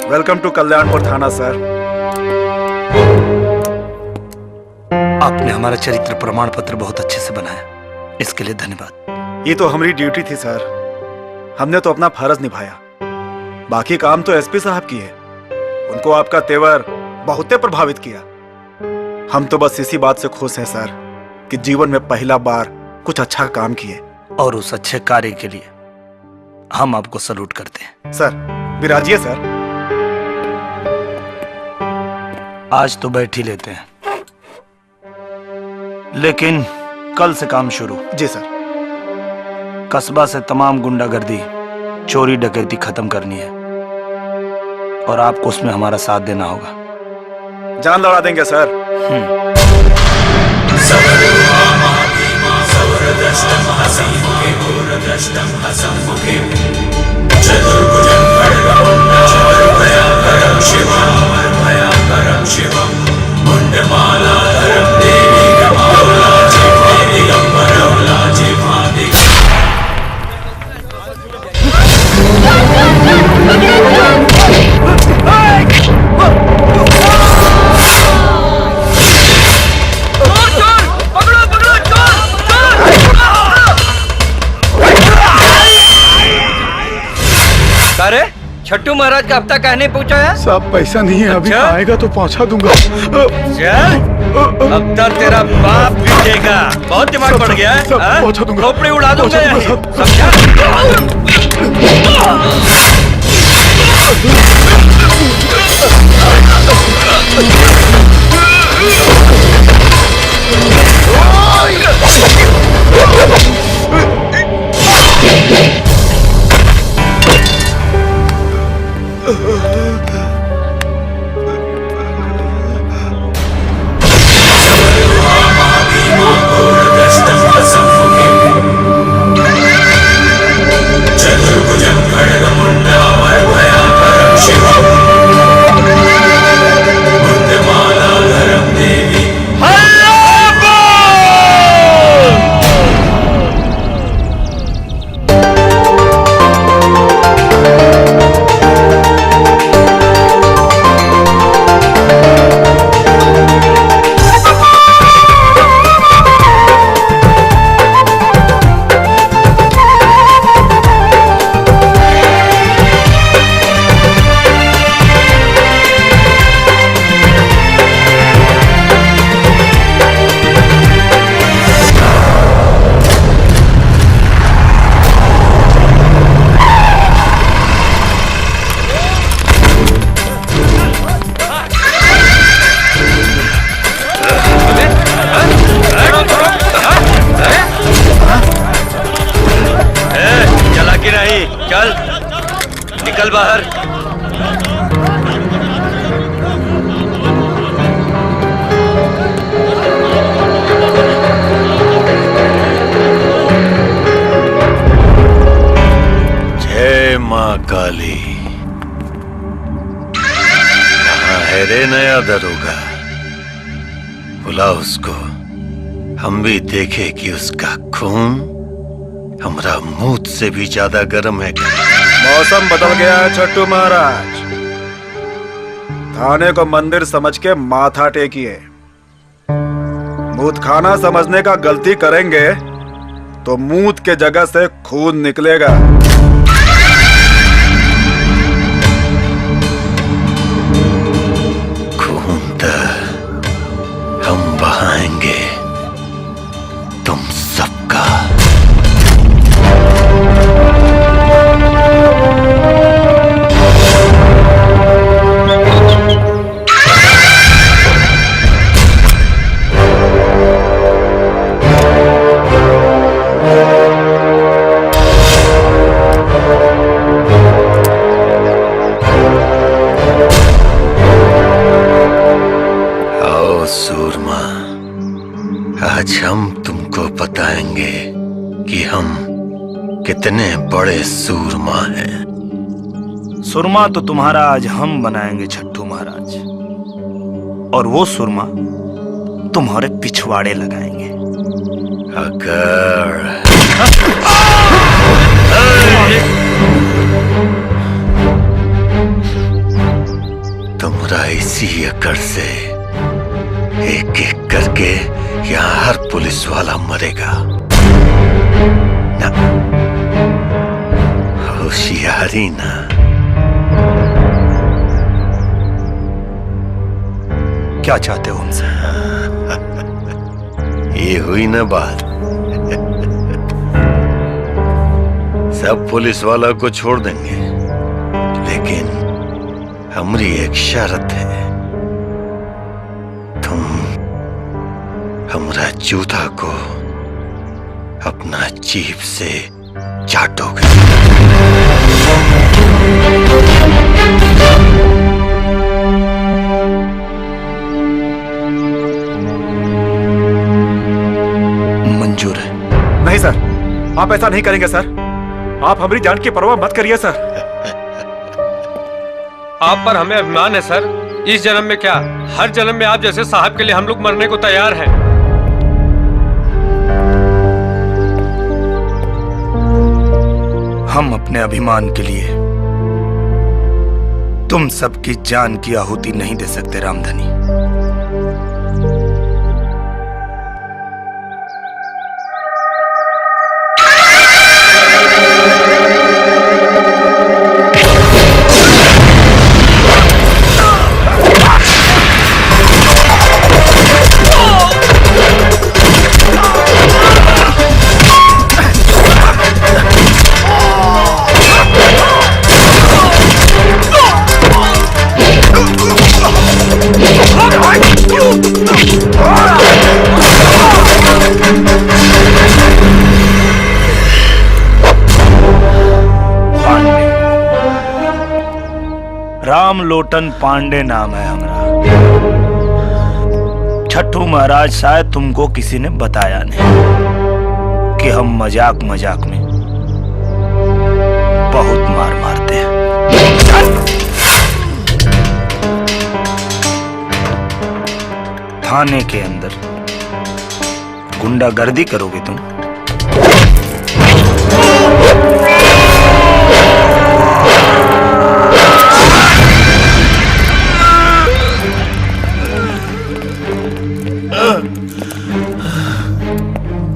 वेलकम टू कल्याणपुर थाना सर। आपने हमारा चरित्र प्रमाण पत्र बहुत अच्छे से बनाया, इसके लिए धन्यवाद। ये तो हमारी ड्यूटी थी सर, हमने तो अपना फर्ज निभाया। बाकी काम तो एसपी साहब की है, उनको आपका तेवर बहुत प्रभावित किया। हम तो बस इसी बात से खुश हैं सर कि जीवन में पहला बार कुछ अच्छा काम किए। और उस अच्छे कार्य के लिए हम आपको सलूट करते हैं। सर विराजिए सर। आज तो बैठ ही लेते हैं, लेकिन कल से काम शुरू। जी सर। कस्बा से तमाम गुंडागर्दी, चोरी डकैती खत्म करनी है और आपको उसमें हमारा साथ देना होगा। जान लड़ा देंगे सर। अरे छट्टू महाराज का हफ्ता कहने पहुंचा है? साहब पैसा नहीं है, अभी आएगा तो पहुंचा दूंगा। अब तक तेरा बाप पीटेगा। बहुत दिमाग बढ़ गया है। पहुंचा दूंगा, खोपड़ी उड़ा दूंगा। चल निकल बाहर। जय माँ काली। कहाँ है रे नया दरोगा? बुला उसको, हम भी देखे कि उसका खून हमारा मुंह से भी ज्यादा गर्म है। मौसम बदल गया है छट्टू महाराज, थाने को मंदिर समझ के माथा टेकिए। भूतखाना समझने का गलती करेंगे तो मूत के जगह से खून निकलेगा। खून तो हम बहाएंगे तुम सबका। सूरमा, आज हम तुमको बताएंगे कि हम कितने बड़े सूरमा हैं। सुरमा तो तुम्हारा आज हम बनाएंगे छट्टू महाराज, और वो सुरमा तुम्हारे पिछवाड़े लगाएंगे। अगर तुम्हारा इसी अकड़ से एक एक करके यहाँ हर पुलिस वाला मरेगा ना। होशियारी ना। क्या चाहते हो हमसे? ये हुई ना बात। सब पुलिस वाला को छोड़ देंगे, लेकिन हमारी एक शर्त है, हमरा जूता को अपना जीभ से चाटोगे। मंजूर है। नहीं सर, आप ऐसा नहीं करेंगे सर। आप हमारी जान की परवाह मत करिए सर। आप पर हमें अभिमान है सर। इस जन्म में क्या, हर जन्म में आप जैसे साहब के लिए हम लोग मरने को तैयार हैं। हम अपने अभिमान के लिए तुम सबकी जान की आहुति नहीं दे सकते रामधनी। रामलोटन पांडे नाम है हमारा। छट्टू महाराज, शायद तुमको किसी ने बताया नहीं कि हम मजाक मजाक में बहुत मार मारते हैं। थाने के अंदर गुंडागर्दी करोगे तुम?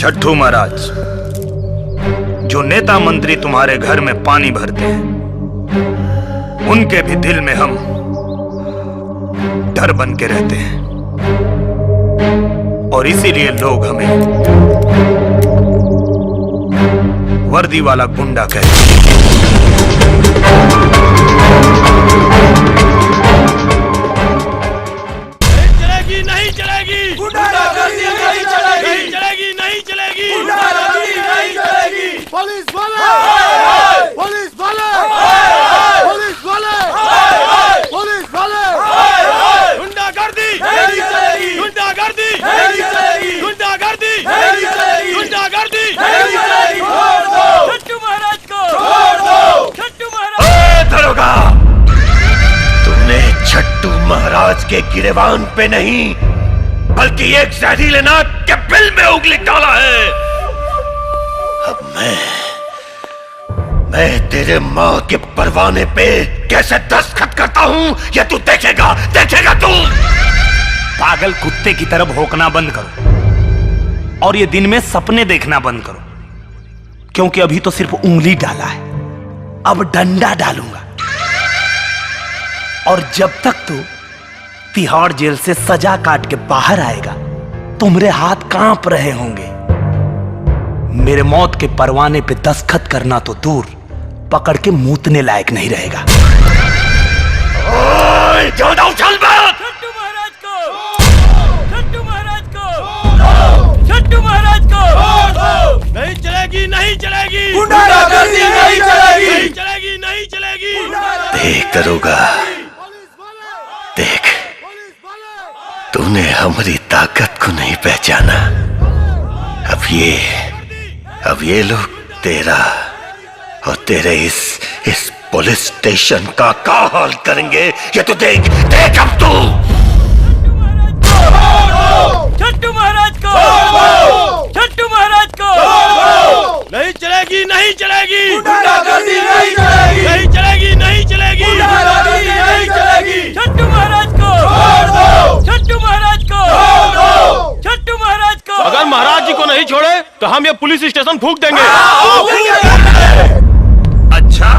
छट्टू महाराज, जो नेता मंत्री तुम्हारे घर में पानी भरते हैं, उनके भी दिल में हम डर बन के रहते हैं, और इसीलिए लोग हमें वर्दी वाला गुंडा कहते हैं। चलेगी नहीं चलेगी, गुंडागर्दी नहीं चलेगी, चलेगी नहीं चलेगी, गुंडागर्दी नहीं चलेगी। पुलिस वाले, पुलिस वाले, पुलिस वाले, पुलिस वाले, गुंडागर्दी नहीं चलेगी, गुंडागर्दी नहीं चलेगी, गुंडागर्दी नहीं चलेगी, गुंडागर्दी नहीं चलेगी। छोड़ दो छट्टू महाराज को, छोड़ दो छट्टू महाराज। दरोगा, तुमने छट्टू महाराज के गिरेबान पे नहीं, बल्कि एक जहरीले नाग के बिल में उंगली डाला है। अब मैं तेरे माँ के परवाने पे कैसे दस्तखत करता हूँ, ये तू देखेगा, देखेगा तू। पागल कुत्ते की तरह भौंकना बंद करो। और ये दिन में सपने देखना बंद करो, क्योंकि अभी तो सिर्फ उंगली डाला है, अब डंडा डालूंगा। और जब तक तू तिहाड़ जेल से सजा काट के बाहर आएगा, तुम्हारे हाथ कांप रहे होंगे। मेरे मौत के परवाने पे दस्तखत करना तो दूर, पकड़ के मूतने लायक नहीं रहेगा। उछल छट्टू महाराज को, छट्टू महाराज को, छट्टू महाराज को। नहीं चलेगी, नहीं चलेगी, गुंडागर्दी नहीं चलेगी, नहीं चलेगी, नहीं चलेगी। देख दरोगा, देख, तूने हमारी ताकत को नहीं पहचाना। अब ये लोग तेरा और तेरे इस पुलिस स्टेशन का क्या हाल करेंगे, ये तो देख अब तू। छट्टू महाराज को, छट्टू महाराज को। नहीं चलेगी, नहीं चलेगी, गुंडागर्दी नहीं चलेगी, नहीं चलेगी, नहीं चलेगी, गुंडागर्दी नहीं चलेगी। छट्टू महाराज को, छट्टू महाराज को, छट्टू महाराज को। अगर महाराज जी को नहीं छोड़े तो हम ये पुलिस स्टेशन फूंक देंगे। अच्छा,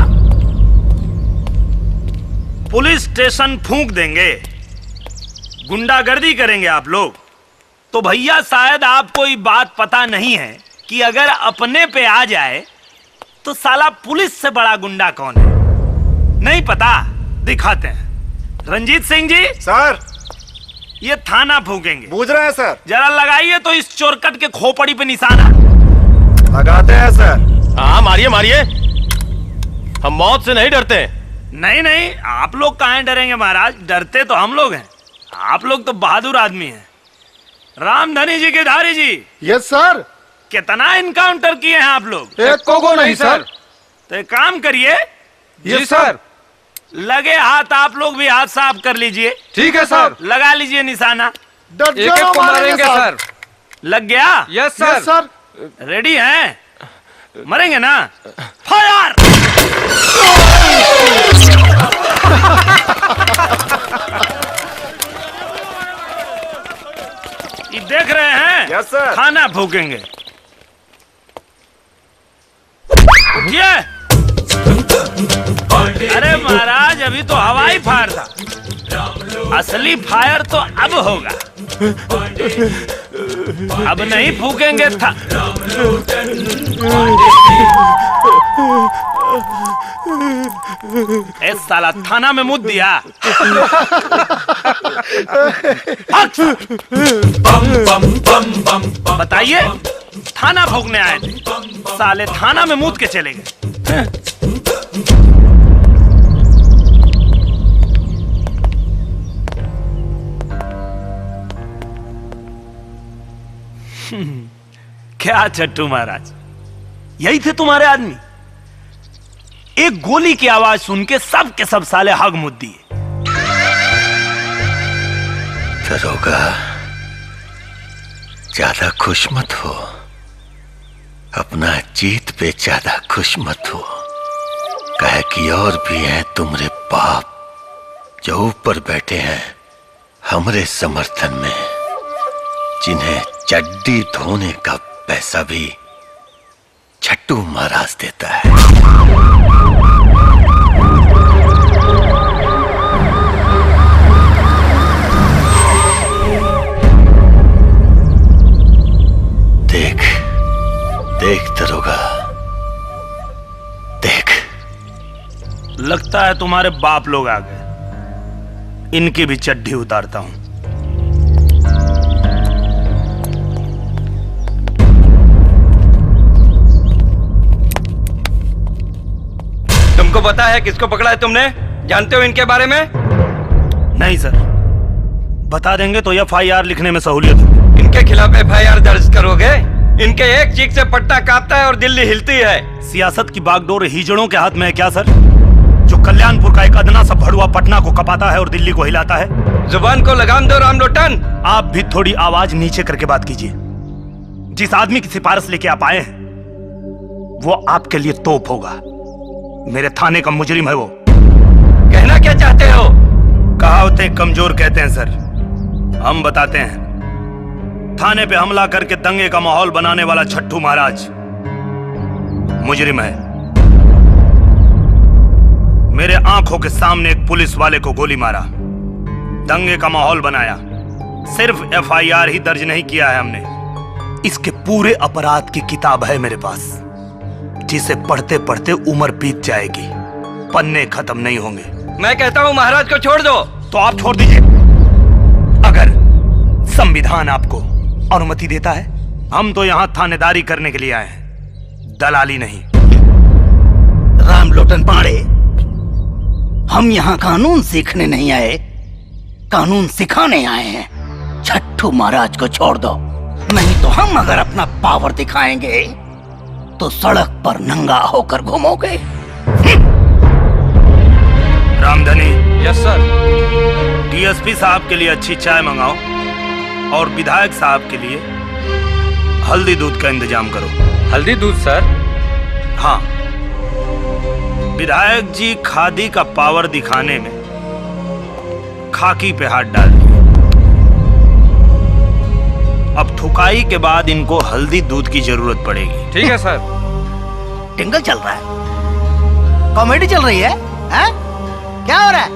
पुलिस स्टेशन फूंक देंगे, गुंडागर्दी करेंगे आप लोग? तो भैया शायद आपको ये बात पता नहीं है कि अगर अपने पे आ जाए तो साला पुलिस से बड़ा गुंडा कौन है। नहीं पता? दिखाते हैं। रंजीत सिंह जी सर, ये थाना फूकेंगे। बूझ रहे हैं सर। जरा लगाइए तो इस चोरकट के खोपड़ी पे निशाना। लगाते हैं सर। हाँ मारिए मारिए, हम मौत से नहीं डरते। नहीं नहीं, आप लोग कहाँ डरेंगे महाराज, डरते तो हम लोग हैं। आप लोग तो बहादुर आदमी हैं। रामधनी जी के धारी जी। Yes sir. कितना इनकाउंटर किए हैं आप लोग? एक को नहीं सर। तो एक काम करिए। जी सर। लगे हाथ आप लोग भी हाथ साफ कर लीजिए। ठीक है सर। लगा लीजिए निशाना। एक को मारेंगे सर। लग गया? Yes sir. रेडी हैं? मरेंगे ना? फायर! ये देख रहे हैं? Yes sir. खाना फूकेंगे। ये अरे महाराज, अभी तो हवाई फायर था, असली फायर तो अब होगा। अब नहीं फूकेंगे था। ए साला, थाना में मुद्द दिया। बताइए, थाना फूकने आए थे, साले थाना में मुद्द के चले गए। क्या छट्टू महाराज, यही थे तुम्हारे आदमी? एक गोली की आवाज सुन के सब के सब साले हग मुद्द दिए। दरोगा, ज्यादा खुश मत हो, अपना जीत पे ज्यादा खुश मत हो। कहे कि और भी हैं तुम्हारे बाप जो ऊपर बैठे हैं हमरे समर्थन में, जिन्हें चड्डी धोने का पैसा भी छट्टू महाराज देता है। देख देख दरोगा, देख। लगता है तुम्हारे बाप लोग आ गए, इनकी भी चड्डी उतारता हूं। तुमको पता है किसको पकड़ा है तुमने? जानते हो इनके बारे में? नहीं सर, बता देंगे तो FIR लिखने में सहूलियत होगी। इनके खिलाफ FIR दर्ज करोगे? इनके एक चीख से पट्टा कांपता है और दिल्ली हिलती है। सियासत की बागडोर हिजड़ों के हाथ में है क्या सर, जो कल्याणपुर का एक अदना सा भड़ुआ पटना को कपाता है और दिल्ली को हिलाता है? जुबान को लगाम दो रामलोटन। आप भी थोड़ी आवाज नीचे करके बात कीजिए। जिस आदमी की सिफारिश लेके आप आए हैं वो आपके लिए तोप होगा। मेरे थाने का मुजरिम है वो। कहना क्या चाहते हो? कहावतें कमजोर कहते हैं सर, हम बताते हैं। थाने पे हमला करके दंगे का माहौल बनाने वाला छट्टू महाराज मुजरिम है। मेरे आंखों के सामने एक पुलिस वाले को गोली मारा, दंगे का माहौल बनाया। सिर्फ एफआईआर ही दर्ज नहीं किया है हमने, इसके पूरे अपराध की किताब है मेरे पास, जिसे पढ़ते पढ़ते उम्र बीत जाएगी, पन्ने खत्म नहीं होंगे। मैं कहता हूँ महाराज को छोड़ दो। तो आप छोड़ दीजिए, अगर संविधान आपको अनुमति देता है। हम तो यहाँ थानेदारी करने के लिए आए हैं, दलाली नहीं। राम लोटन पांडे, हम यहाँ कानून सीखने नहीं आए, कानून सिखाने आए हैं। छट्टू महाराज को छोड़ दो, नहीं तो हम अगर अपना पावर दिखाएंगे तो सड़क पर नंगा होकर घूमोगे। रामधनी। Yes sir. डीएसपी साहब के लिए अच्छी चाय मंगाओ और विधायक साहब के लिए हल्दी दूध का इंतजाम करो। हल्दी दूध सर? हाँ, विधायक जी खादी का पावर दिखाने में खाकी पे हाथ डाल दिए। अब थुकाई के बाद इनको हल्दी दूध की जरूरत पड़ेगी। ठीक है सर। टिंगल चल रहा है, कॉमेडी चल रही है, हैं? क्या हो रहा है?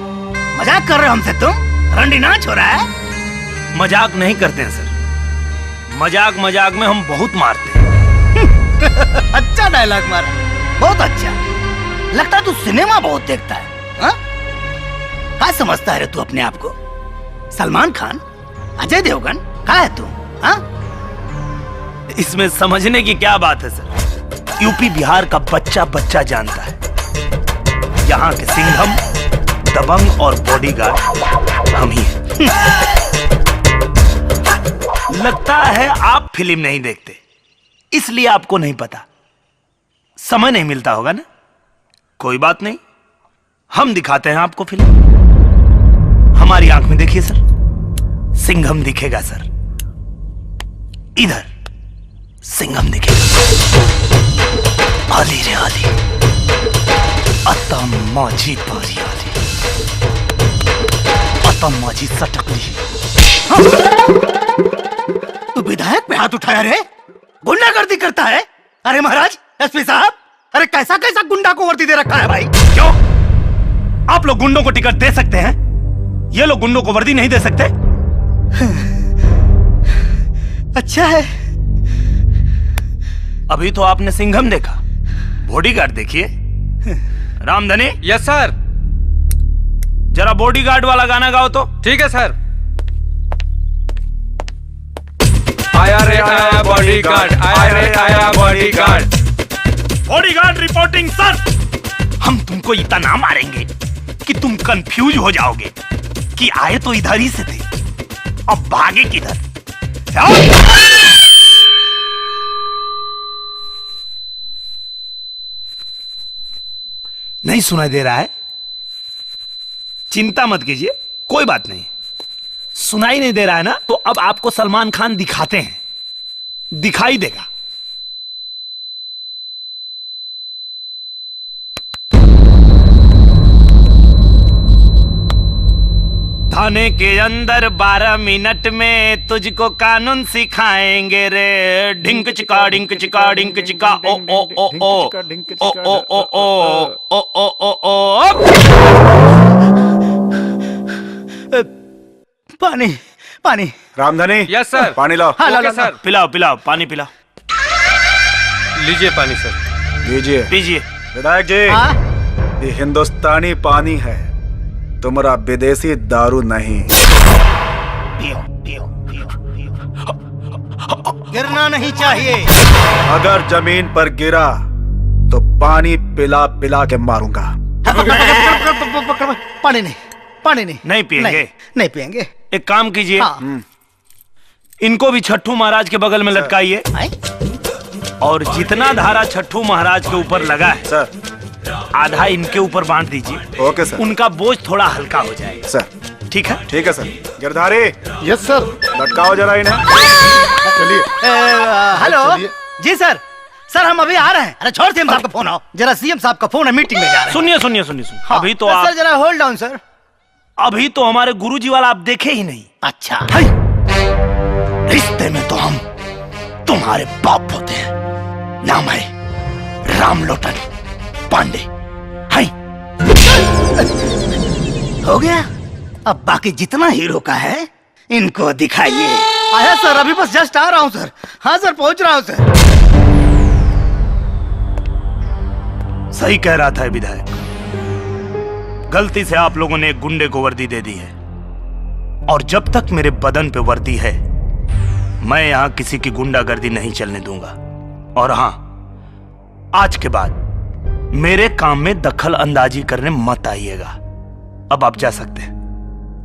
मजाक कर रहे हो हमसे तुम? रंडी नाच हो रहा है? मजाक नहीं करते हैं सर, मजाक मजाक में हम बहुत मारते हैं। अच्छा डायलॉग मारा, बहुत अच्छा। लगता है तू सिनेमा बहुत देखता है, हाँ? क्या समझता है रे तू अपने आप को? सलमान खान, अजय देवगन, क्या है तू? हाँ? इसमें समझने की क्या बात है सर, यूपी बिहार का बच्चा बच्चा जानता है, यहाँ के सिंघम, दबंग और बॉडीगार्ड हम ही हैं। लगता है आप फिल्म नहीं देखते, इसलिए आपको नहीं पता, समय नहीं मिलता होगा ना। कोई बात नहीं, हम दिखाते हैं आपको फिल्म। हमारी आंख में देखिए सर, सिंघम दिखेगा सर, इधर सिंघम दिखेगा। आली रे आली, अत्ता माझी पारी आली, अत्ता माझी सटकली। तू विधायक पे हाथ उठाया रे? गुंडागर्दी करता है? अरे महाराज, एसपी साहब, अरे कैसा कैसा गुंडा को वर्दी दे रखा है भाई? क्यों? आप लोग गुंडों को टिकट दे सकते हैं, ये लोग गुंडों को वर्दी नहीं दे सकते? अच्छा है। अभी तो आपने सिंघम देखा, बॉडीगार्ड देखिए। रामधनी। Yes sir. जरा बॉडीगार्ड वाला गाना गाओ तो। ठीक है सर। आया रे आया बॉडीगार्ड, आया रे आया बॉडीगार्ड। Bodyguard reporting sir. हम तुमको इतना मारेंगे कि तुम कंफ्यूज हो जाओगे कि आए तो इधर ही से थे, अब भागे किधर? नहीं सुनाई दे रहा है? चिंता मत कीजिए, कोई बात नहीं। सुनाई नहीं दे रहा है ना, तो अब आपको सलमान खान दिखाते हैं, दिखाई देगा। थाने के अंदर 12 मिनट में तुझको कानून सिखाएंगे रे। ढिंक चिका डिंक चिका डिंक चिका ओ ओ ओ ओ ओ ओ ओ ओ ओ ओ ओ। पानी पानी। रामधनी। Yes sir. पानी लाओ। हाँ, ओके सर। पिलाओ पिलाओ, पानी पिलाओ। लीजिए पानी सर। लीजिए। पीजिए। विधायक जी, ये हिंदुस्तानी पानी है, तुम्हारा विदेशी दारू नहीं। पियो पियो पियो पियो। गिरना नहीं चाहिए। अगर जमीन पर गिरा तो पानी पिला पिला के मारूंगा। पानी नहीं, पानी नहीं। नहीं पिएंगे? नहीं पिएंगे। एक काम कीजिए, हाँ। इनको भी छट्टू महाराज के बगल में लटकाइए, और जितना धारा छट्टू महाराज के ऊपर लगा है सर, आधा इनके ऊपर बांट दीजिए। Okay sir. उनका बोझ थोड़ा हल्का हो जाएगा सर। ठीक है? ठीक है सर। गिरधारी। Yes sir. लटकाओ जरा इन्हें। चलिए। हेलो चलिए। जी सर, सर हम अभी आ रहे हैं। अरे छोड़ सीएम साहब का फोन आओ, जरा सीएम साहब का फोन है, मीटिंग में जा रहे हैं। सुनिए सुनिए सुनिए सुनिए। हाँ, अभी तो सर आप, जरा होल्ड डाउन सर। अभी तो हमारे गुरुजी वाला आप देखे ही नहीं। अच्छा। रिश्ते में तो तुम्हारे बाप होते हैं। नाम है रामलोटन पांडे। है हो गया। अब बाकी जितना हीरो का है इनको दिखाइए। आया सर, अभी बस जस्ट आ रहा हूँ सर। हाँ सर, पहुंच रहा हूँ सर। सही कह रहा था विधायक, गलती से आप लोगों ने एक गुंडे को वर्दी दे दी है, और जब तक मेरे बदन पे वर्दी है मैं यहां किसी की गुंडागर्दी नहीं चलने दूंगा। और हां, आज के बाद मेरे काम में दखल अंदाजी करने मत आइएगा। अब आप जा सकते हैं।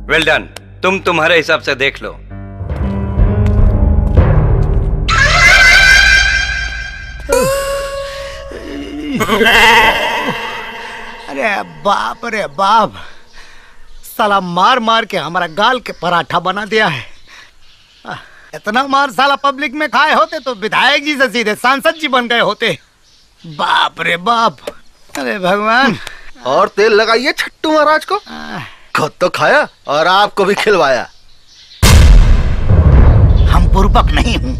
Well done. तुम तुम्हारे हिसाब से देख लो। अरे बाप रे बाप, साला मार मार के हमारा गाल के पराठा बना दिया है। इतना मार साला पब्लिक में खाए होते तो विधायक जी से सीधे सांसद जी बन गए होते। बाप रे बाप। अरे भगवान। और तेल लगाइए छट्टू महाराज को। खुद तो खाया और आपको भी खिलवाया। हम बुर्बक नहीं हूं,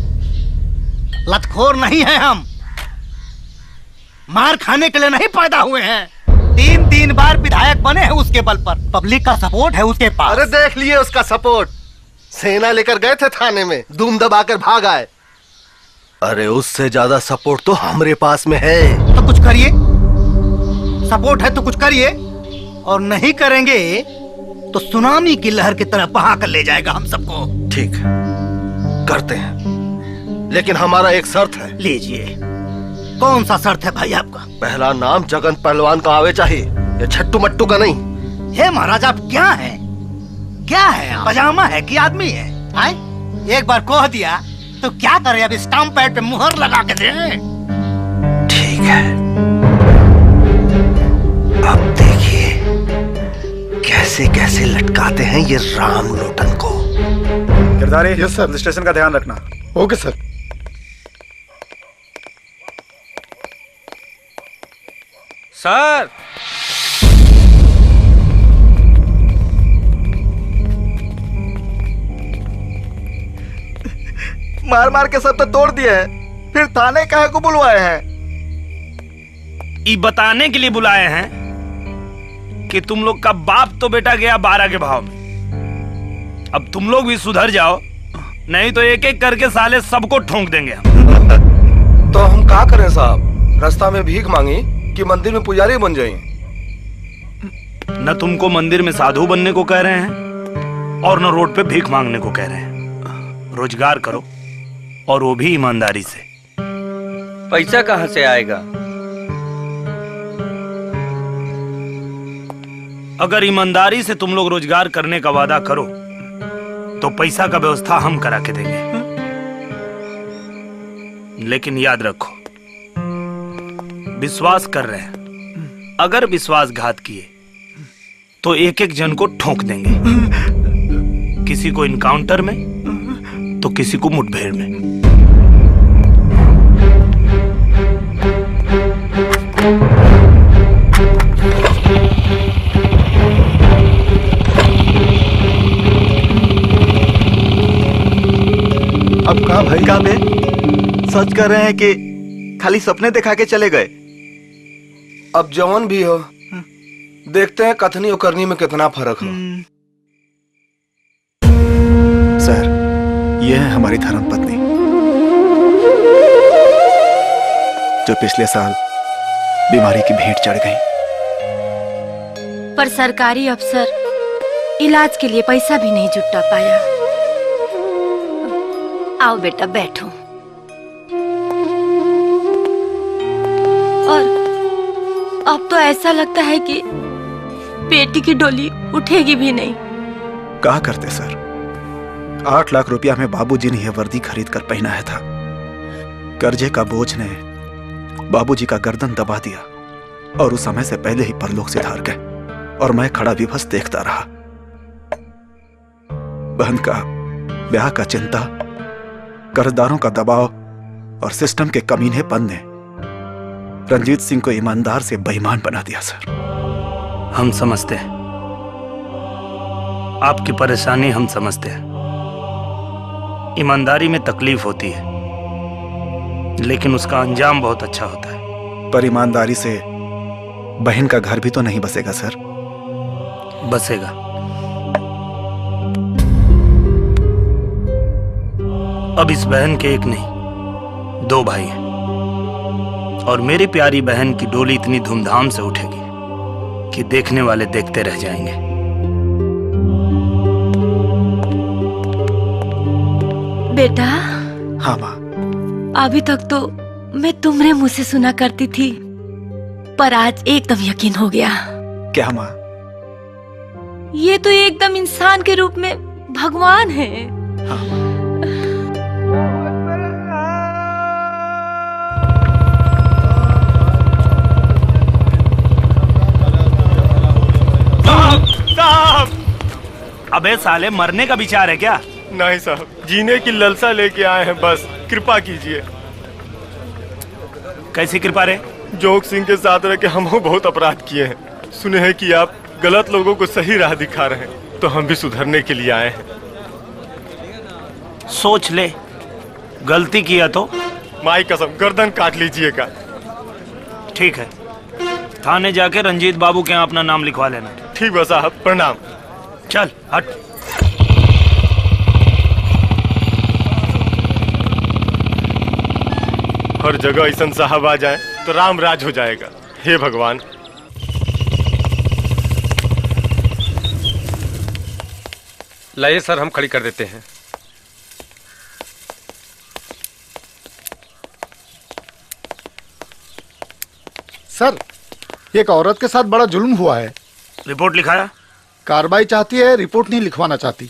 लतखोर नहीं है हम। मार खाने के लिए नहीं पैदा हुए हैं। 3 बार विधायक बने हैं उसके बल पर। पब्लिक का सपोर्ट है उसके पास। अरे देख लिए उसका सपोर्ट। सेना लेकर गए थे थाने में, धूम दबाकर भाग आए। अरे उससे ज्यादा सपोर्ट तो हमारे पास में है। तो कुछ करिए। सपोर्ट है तो कुछ करिए, और नहीं करेंगे तो सुनामी की लहर की तरह बहा कर ले जाएगा हम सबको। ठीक है, करते हैं, लेकिन हमारा एक शर्त है। लीजिए। कौन सा शर्त है भाई आपका? पहला नाम जगन पहलवान का आवे चाहिए, ये छट्टू मट्टू का नहीं। हे महाराज, आप क्या है? क्या है? पजामा है कि आदमी है? आए? एक बार कह दिया तो क्या करे? अब स्टाम्प पैड पे मुहर लगा के दे। ठीक है, अब देखिए कैसे कैसे लटकाते हैं ये रामलोटन को। गिरधारी, यस सर, स्टेशन का ध्यान रखना। Okay sir. सर, मार मार के सब तो तोड़ दिए हैं, फिर थाने काहे को बुलवाए हैं? ये बताने के लिए बुलाए हैं कि तुम लोग का बाप तो बेटा गया 12 के भाव में। अब तुम लोग भी सुधर जाओ, नहीं तो एक एक करके साले सबको ठोंक देंगे हम। तो हम क्या करें साहब? रास्ता में भीख मांगी कि मंदिर में पुजारी बन जाएं? न तुमको मंदिर में साधु बनने को कह रहे हैं और न रोड पे भीख मांगने को कह रहे हैं। रोजगार करो, और वो भी ईमानदारी से। पैसा कहाँ से आएगा? अगर ईमानदारी से तुम लोग रोजगार करने का वादा करो तो पैसा का व्यवस्था हम करा के देंगे। लेकिन याद रखो, विश्वास कर रहे हैं, अगर विश्वासघात किए तो एक एक जन को ठोक देंगे। किसी को इनकाउंटर में तो किसी को मुठभेड़ में। अब कहा भाई? का बे? सच कर रहे हैं कि खाली सपने दिखा के चले गए? अब जवान भी हो, देखते हैं कथनी और करनी में कितना फर्क हो। सर, ये है हमारी धर्मपत्नी, जो पिछले साल बीमारी की भेंट चढ़ गई। पर सरकारी अफसर इलाज के लिए पैसा भी नहीं जुटा पाया। आओ बेटा, बैठो। और अब तो ऐसा लगता है कि बेटी की डोली उठेगी भी नहीं। कहा करते सर, 8 लाख रुपया में बाबूजी ने यह वर्दी खरीद कर पहनाया था। कर्जे का बोझ ने बाबूजी का गर्दन दबा दिया और उस समय से पहले ही परलोक से धार गए, और मैं खड़ा विभस देखता रहा। बहन का ब्याह का चिंता, कर्जदारों का दबाव और सिस्टम के कमीनेपन ने रंजीत सिंह को ईमानदार से बेईमान बना दिया सर। हम समझते हैं आपकी परेशानी, हम समझते हैं। ईमानदारी में तकलीफ होती है, लेकिन उसका अंजाम बहुत अच्छा होता है। पर ईमानदारी से बहन का घर भी तो नहीं बसेगा सर। बसेगा। अब इस बहन के एक नहीं 2 भाई हैं और मेरी प्यारी बहन की डोली इतनी धूमधाम से उठेगी कि देखने वाले देखते रह जाएंगे। बेटा। हाँ माँ। अभी तक तो मैं तुम्हारे मुंह से सुना करती थी, पर आज एकदम यकीन हो गया। क्या माँ? ये तो एकदम इंसान के रूप में भगवान है। हाँ। साहब! अबे साले, मरने का विचार है क्या? नहीं साहब, जीने की ललसा लेके आए हैं, बस कृपा कीजिए। कैसी कृपा रे? जोग सिंह के साथ रह के हम बहुत अपराध किए हैं। सुने हैं कि आप गलत लोगों को सही राह दिखा रहे हैं, तो हम भी सुधरने के लिए आए हैं। सोच ले, गलती किया तो माई कसम गर्दन काट लीजिएगा। ठीक है, थाने जाके रंजीत बाबू के यहाँ अपना नाम लिखवा लेना। ठीक है साहब, प्रणाम। चल हट। हर जगह ऐसा साहब आ जाए तो राम राज हो जाएगा। हे भगवान। लाइए सर, हम खड़ी कर देते हैं। सर, एक औरत के साथ बड़ा जुल्म हुआ है। रिपोर्ट लिखाया? कार्रवाई चाहती है, रिपोर्ट नहीं लिखवाना चाहती।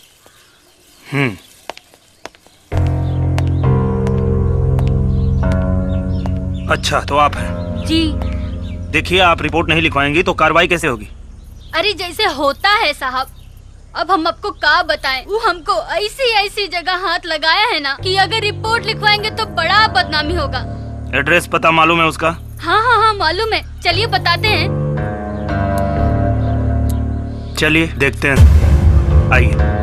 अच्छा, तो आप हैं? जी। देखिए, आप रिपोर्ट नहीं लिखवाएंगी तो कार्रवाई कैसे होगी? अरे जैसे होता है साहब, अब हम आपको क्या बताएं। वो हमको ऐसी ऐसी जगह हाथ लगाया है ना कि अगर रिपोर्ट लिखवाएंगे तो बड़ा बदनामी होगा। एड्रेस पता मालूम है उसका? हाँ हाँ हाँ मालूम है, चलिए बताते हैं। चलिए देखते हैं, आइए।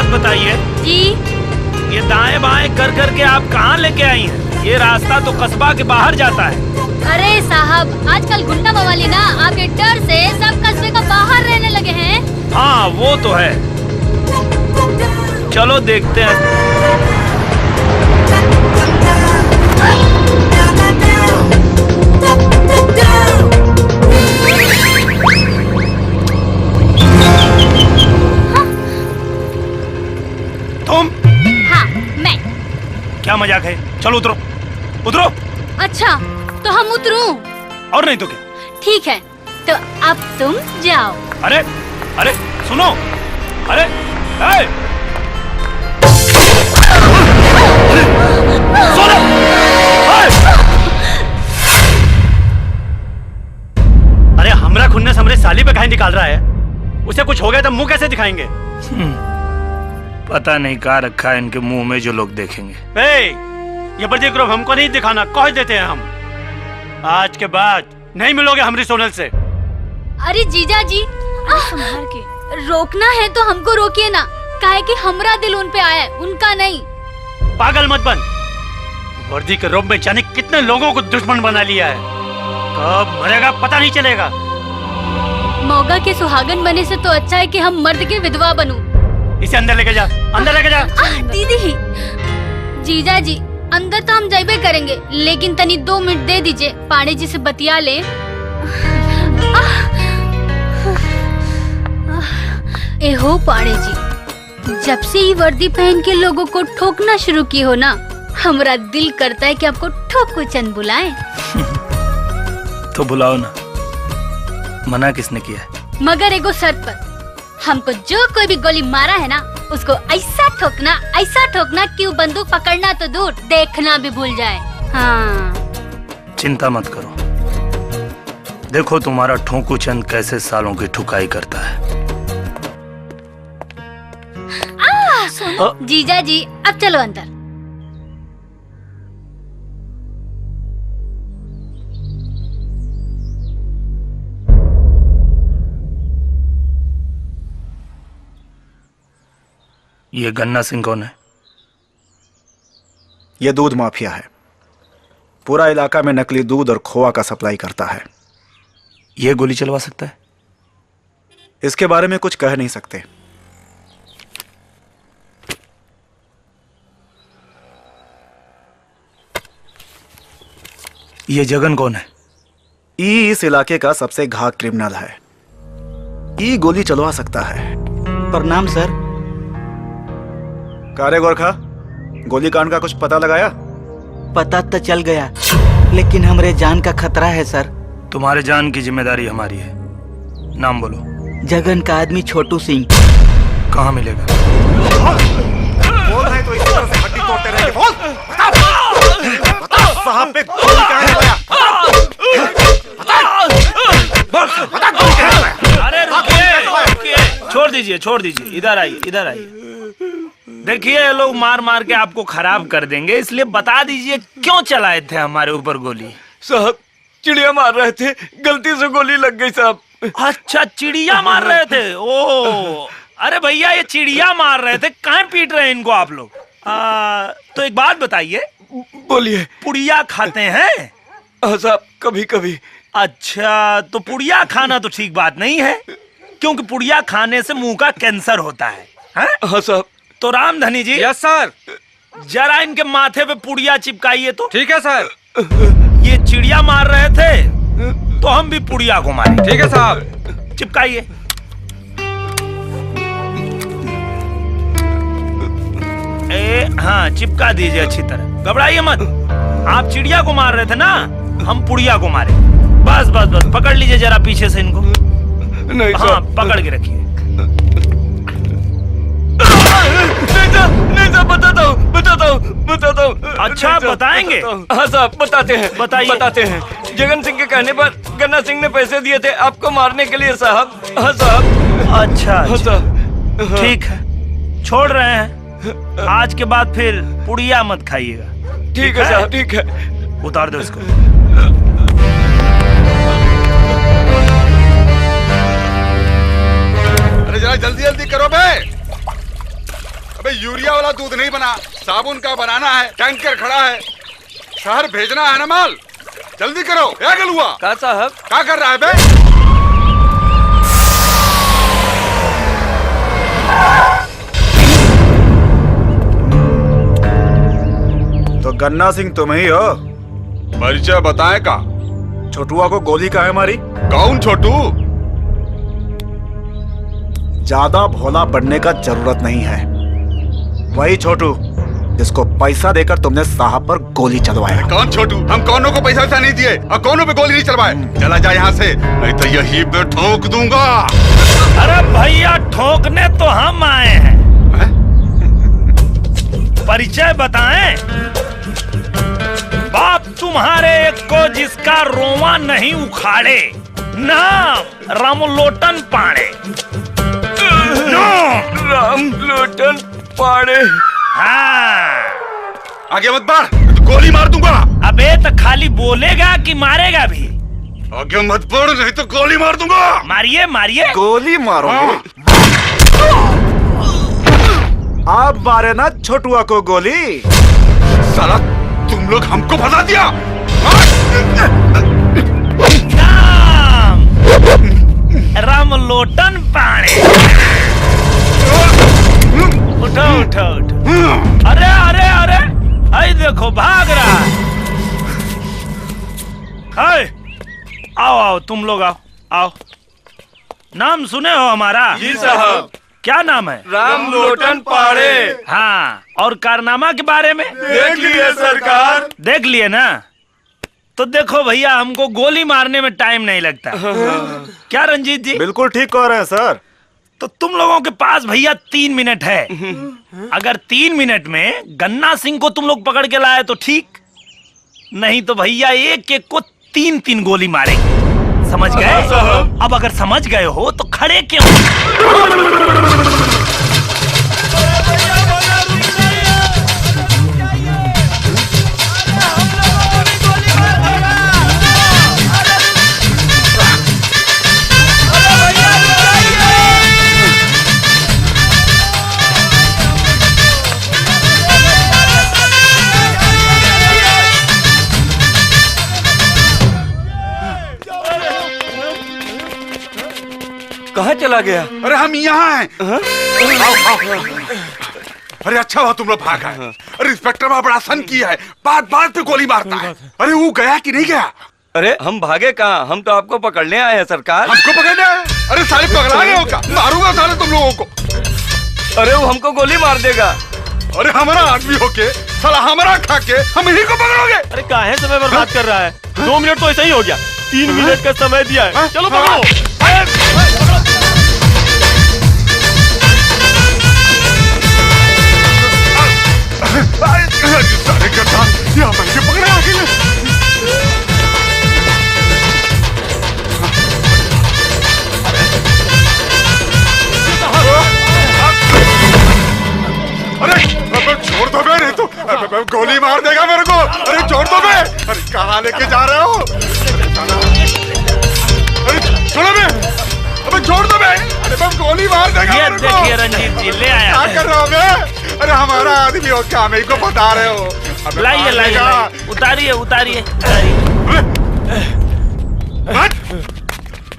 बताइए जी, ये दाएं बाएं कर कर के आप कहाँ लेके आई हैं? ये रास्ता तो कस्बा के बाहर जाता है। अरे साहब, आजकल गुंडा मवाली ना आपके डर से सब कस्बे का बाहर रहने लगे हैं। हाँ वो तो है, चलो देखते हैं। तुम? हाँ मैं। क्या मजाक है? चलो उतरो, उतरो। अच्छा तो हम उतरूं? और नहीं तो क्या? ठीक है, तो अब तुम जाओ। अरे अरे सुनो, अरे सुनो, अरे हमरा खुन्नस हमरे साली पे काहे निकाल रहा है? उसे कुछ हो गया तो मुंह कैसे दिखाएंगे? पता नहीं कहाँ रखा है इनके मुंह में जो लोग देखेंगे। ये बर्जी ग्रुप हमको नहीं दिखाना, कह देते हैं हम। आज के बाद नहीं मिलोगे हमरी सोनल से। अरे जीजा जी, संभाल के रोकना है तो हमको रोकिए ना, काहे कि हमरा दिल उन पे आया है, उनका नहीं। पागल मत बन, वर्दी के रूप में जाने कितने लोगों को दुश्मन बना लिया है। कब मरेगा पता नहीं चलेगा। मौगा के सुहागन बने से तो अच्छा है कि हम मर्द के विधवा बनूं। इसे अंदर लेके जा, अंदर लेके जा। दीदी, जीजा जी अंदर तो हम जाइबे करेंगे, लेकिन तनी 2 मिनट दे दीजिए, पांडे जी से बतिया ले। एहो पांडे जी, जब से ये वर्दी पहन के लोगों को ठोकना शुरू की हो ना, हमारा दिल करता है कि आपको ठोको चंद बुलाएं। तो बुलाओ ना, मना किसने किया है? मगर एगो शर्त पर, हमको जो कोई भी गोली मारा है ना, उसको ऐसा ठोकना कि वो बंदूक पकड़ना तो दूर, देखना भी भूल जाए। हाँ। चिंता मत करो, देखो तुम्हारा ठोकू चंद कैसे सालों की ठुकाई करता है। जीजा जी अब चलो अंदर। ये गन्ना सिंह कौन है? ये दूध माफिया है। पूरा इलाका में नकली दूध और खोआ का सप्लाई करता है। ये गोली चलवा सकता है? इसके बारे में कुछ कह नहीं सकते। ये जगन कौन है? ई इस इलाके का सबसे घात क्रिमिनल है। ई गोली चलवा सकता है। प्रणाम सर। कारे गोरखा, गोली कांड का कुछ पता लगाया? पता तो चल गया, लेकिन हमरे जान का खतरा है सर। तुम्हारे जान की जिम्मेदारी हमारी है। नाम बोलो। जगन का आदमी छोटू सिंह। कहाँ मिलेगा? बोल रहे तो इस तरह से हड्डी तोड़ते रहेंगे। बोल, बता साहब पे गोली कहाँ चलाया? अरे रुकिए, छोड़ दीजिए, इधर आइए। देखिए ये लोग मार मार के आपको खराब कर देंगे, इसलिए बता दीजिए क्यों चलाए थे हमारे ऊपर गोली? साहब चिड़िया मार रहे थे, गलती से गोली लग गई साहब। अच्छा, चिड़िया मार रहे थे? ओ, अरे भैया ये चिड़िया मार रहे थे, कहाँ पीट रहे हैं इनको आप लोग? तो एक बात बताइए। बोलिए। पुड़िया खाते हैं? हाँ साहब, कभी कभी। अच्छा, तो पुड़िया खाना तो ठीक बात नहीं है, क्योंकि पुड़िया खाने से मुंह का कैंसर होता है। हाँ साहब। तो रामधनी जी। Yes sir. जरा इनके माथे पे पुड़िया चिपकाइए तो। ठीक है सर। ये चिड़िया मार रहे थे तो हम भी पुड़िया को मारे। ठीक है साहब। चिपकाइए। हाँ, चिपका दीजिए अच्छी तरह, घबराइए मत। आप चिड़िया को मार रहे थे ना, हम पुड़िया को मारे। बस पकड़ लीजिए जरा पीछे से इनको। नहीं हाँ, पकड़ के रखिए। नहीं साहब, बताता हूँ। अच्छा, बताएंगे? हाँ साहब, बताते हैं। जगन सिंह के कहने पर गन्ना सिंह ने पैसे दिए थे आपको मारने के लिए साहब। हाँ साहब। अच्छा, ठीक है, छोड़ रहे हैं। आज के बाद फिर पुड़िया मत खाइएगा। ठीक है साहब, ठीक है। उतार दो इसको। अरे जरा जल्दी करो बे। अबे यूरिया वाला दूध नहीं बना, साबुन का बनाना है। टैंकर खड़ा है, शहर भेजना है ना माल। जल्दी करो। क्या गलुआ? का साहब? क्या कर रहा है बे? तो गन्ना सिंह तुम ही हो? परिचय बताएं का? छोटुआ को गोली काहे मारी? कौन छोटू? ज्यादा भोला बनने का जरूरत नहीं है। वही छोटू जिसको पैसा देकर तुमने साहब पर गोली चलवाया। कौन छोटू? हम कौनों को पैसा नहीं दिए और कौनों पे गोली नहीं चलवाए। चला जा यहाँ से, नहीं तो यही पे ठोक दूंगा। अरे भैया, ठोकने तो हम आए हैं। परिचय बताएं। बाप तुम्हारे को जिसका रोवा नहीं उखाड़े, नाम रामलोटन पाड़े। रामलोटन पाड़े। हाँ, आगे मत बढ़, तो गोली मार दूंगा। अबे तो खाली बोलेगा कि मारेगा भी? आगे मत बढ़, नहीं तो गोली मार दूंगा। मारिए। गोली मारोगे? आप मारे ना छोटुआ को गोली। साला तुम लोग हमको फंसा दिया। नाम रामलोटन पाड़े। उठो। अरे आई देखो, भाग रहा। आओ, तुम लोग आओ। नाम सुने हो हमारा? जी साहब। क्या नाम है? रामलोटन पाड़े। हाँ, और कारनामा के बारे में? देख लिए सरकार। देख लिए ना? तो देखो भैया, हमको गोली मारने में टाइम नहीं लगता। क्या रंजीत जी? बिल्कुल ठीक कह रहे हैं सर। तो तुम लोगों के पास भैया 3 मिनट है। अगर 3 मिनट में गन्ना सिंह को तुम लोग पकड़ के लाए तो ठीक, नहीं तो भैया एक को 3 गोली मारेंगे। समझ गए? अब अगर समझ गए हो तो खड़े क्यों? कहाँ चला गया? अरे हम यहाँ हैं। आओ। अरे अच्छा हुआ तुम लोग भाग आए। अरे इंस्पेक्टर वहाँ बड़ा सन किया है, बात बात पे गोली मारता है। अरे वो गया कि नहीं गया? अरे हम भागे कहाँ, हम तो आपको पकड़ने आए हैं सरकार। हमको पकड़ने आए? अरे साले पकड़ा रहे हो क्या? मारूंगा साले तुम लोगों को। अरे वो हमको गोली मार देगा। अरे हमारा आदमी होके साला हमारा खा के हम ही को पकड़ोगे? अरे काहे समय बर्बाद कर रहा है? 2 मिनट तो ऐसा ही हो गया, 3 मिनट का समय दिया है। चलो पकड़ो। सारे गद्दार यहाँ पर के पकड़े अकेले। अरे छोड़ दो बे, नहीं तो गोली मार देगा मेरे को। अरे छोड़ दो बे। अरे कहाँ लेके जा रहे हो? अरे छोड़ो बे। अबे छोड़ दो बे। अरे बम गोली मार देगा मेरे को। देखिए रंजीत जी ले आया। क्या कर रहे हो बे? अरे हमारा आदमी हो क्या, मेरे को बता रहे हो? लाइए लाइए, उतारिए उतारिए।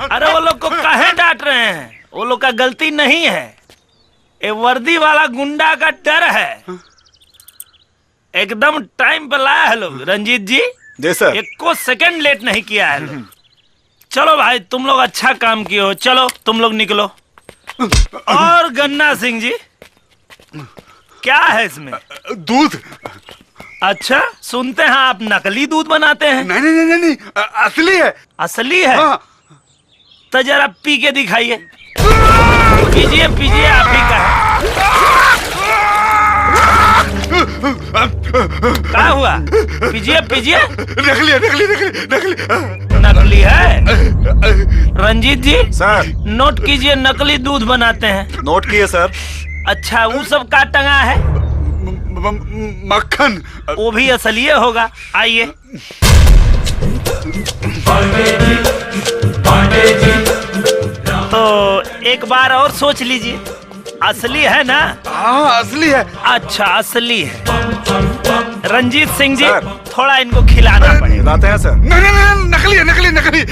अरे वो लोग को काहे डांट रहे हैं? वो लोग का गलती नहीं है, ये वर्दी वाला गुंडा का डर है। एकदम टाइम पे लाया है लोग। रंजीत जी जी सर। 1 सेकंड लेट नहीं किया है लोग। चलो भाई तुम लोग अच्छा काम किए हो, चलो तुम लोग निकलो। और गन्ना सिंह जी क्या है इसमें? दूध। अच्छा सुनते हैं आप नकली दूध बनाते हैं। नहीं नहीं नहीं नहीं, असली है। असली है? तो जरा पी के दिखाइए। पीजिए पीजिए, आप ही का है। क्या हुआ? पीजिए पीजिए। नकली है, नकली नकली नकली नकली है। रंजीत जी सर नोट कीजिए, नकली दूध बनाते हैं। नोट किए सर। अच्छा वो सब का टंगा है? मक्खन। वो भी असली होगा। आइए। तो एक बार और सोच लीजिए, असली है ना? हाँ असली है। अच्छा असली है। रंजीत सिंह जी थोड़ा इनको खिलाना पड़ेगा। खिलाते हैं सर। नहीं नहीं नहीं, नकली है, नकली नकली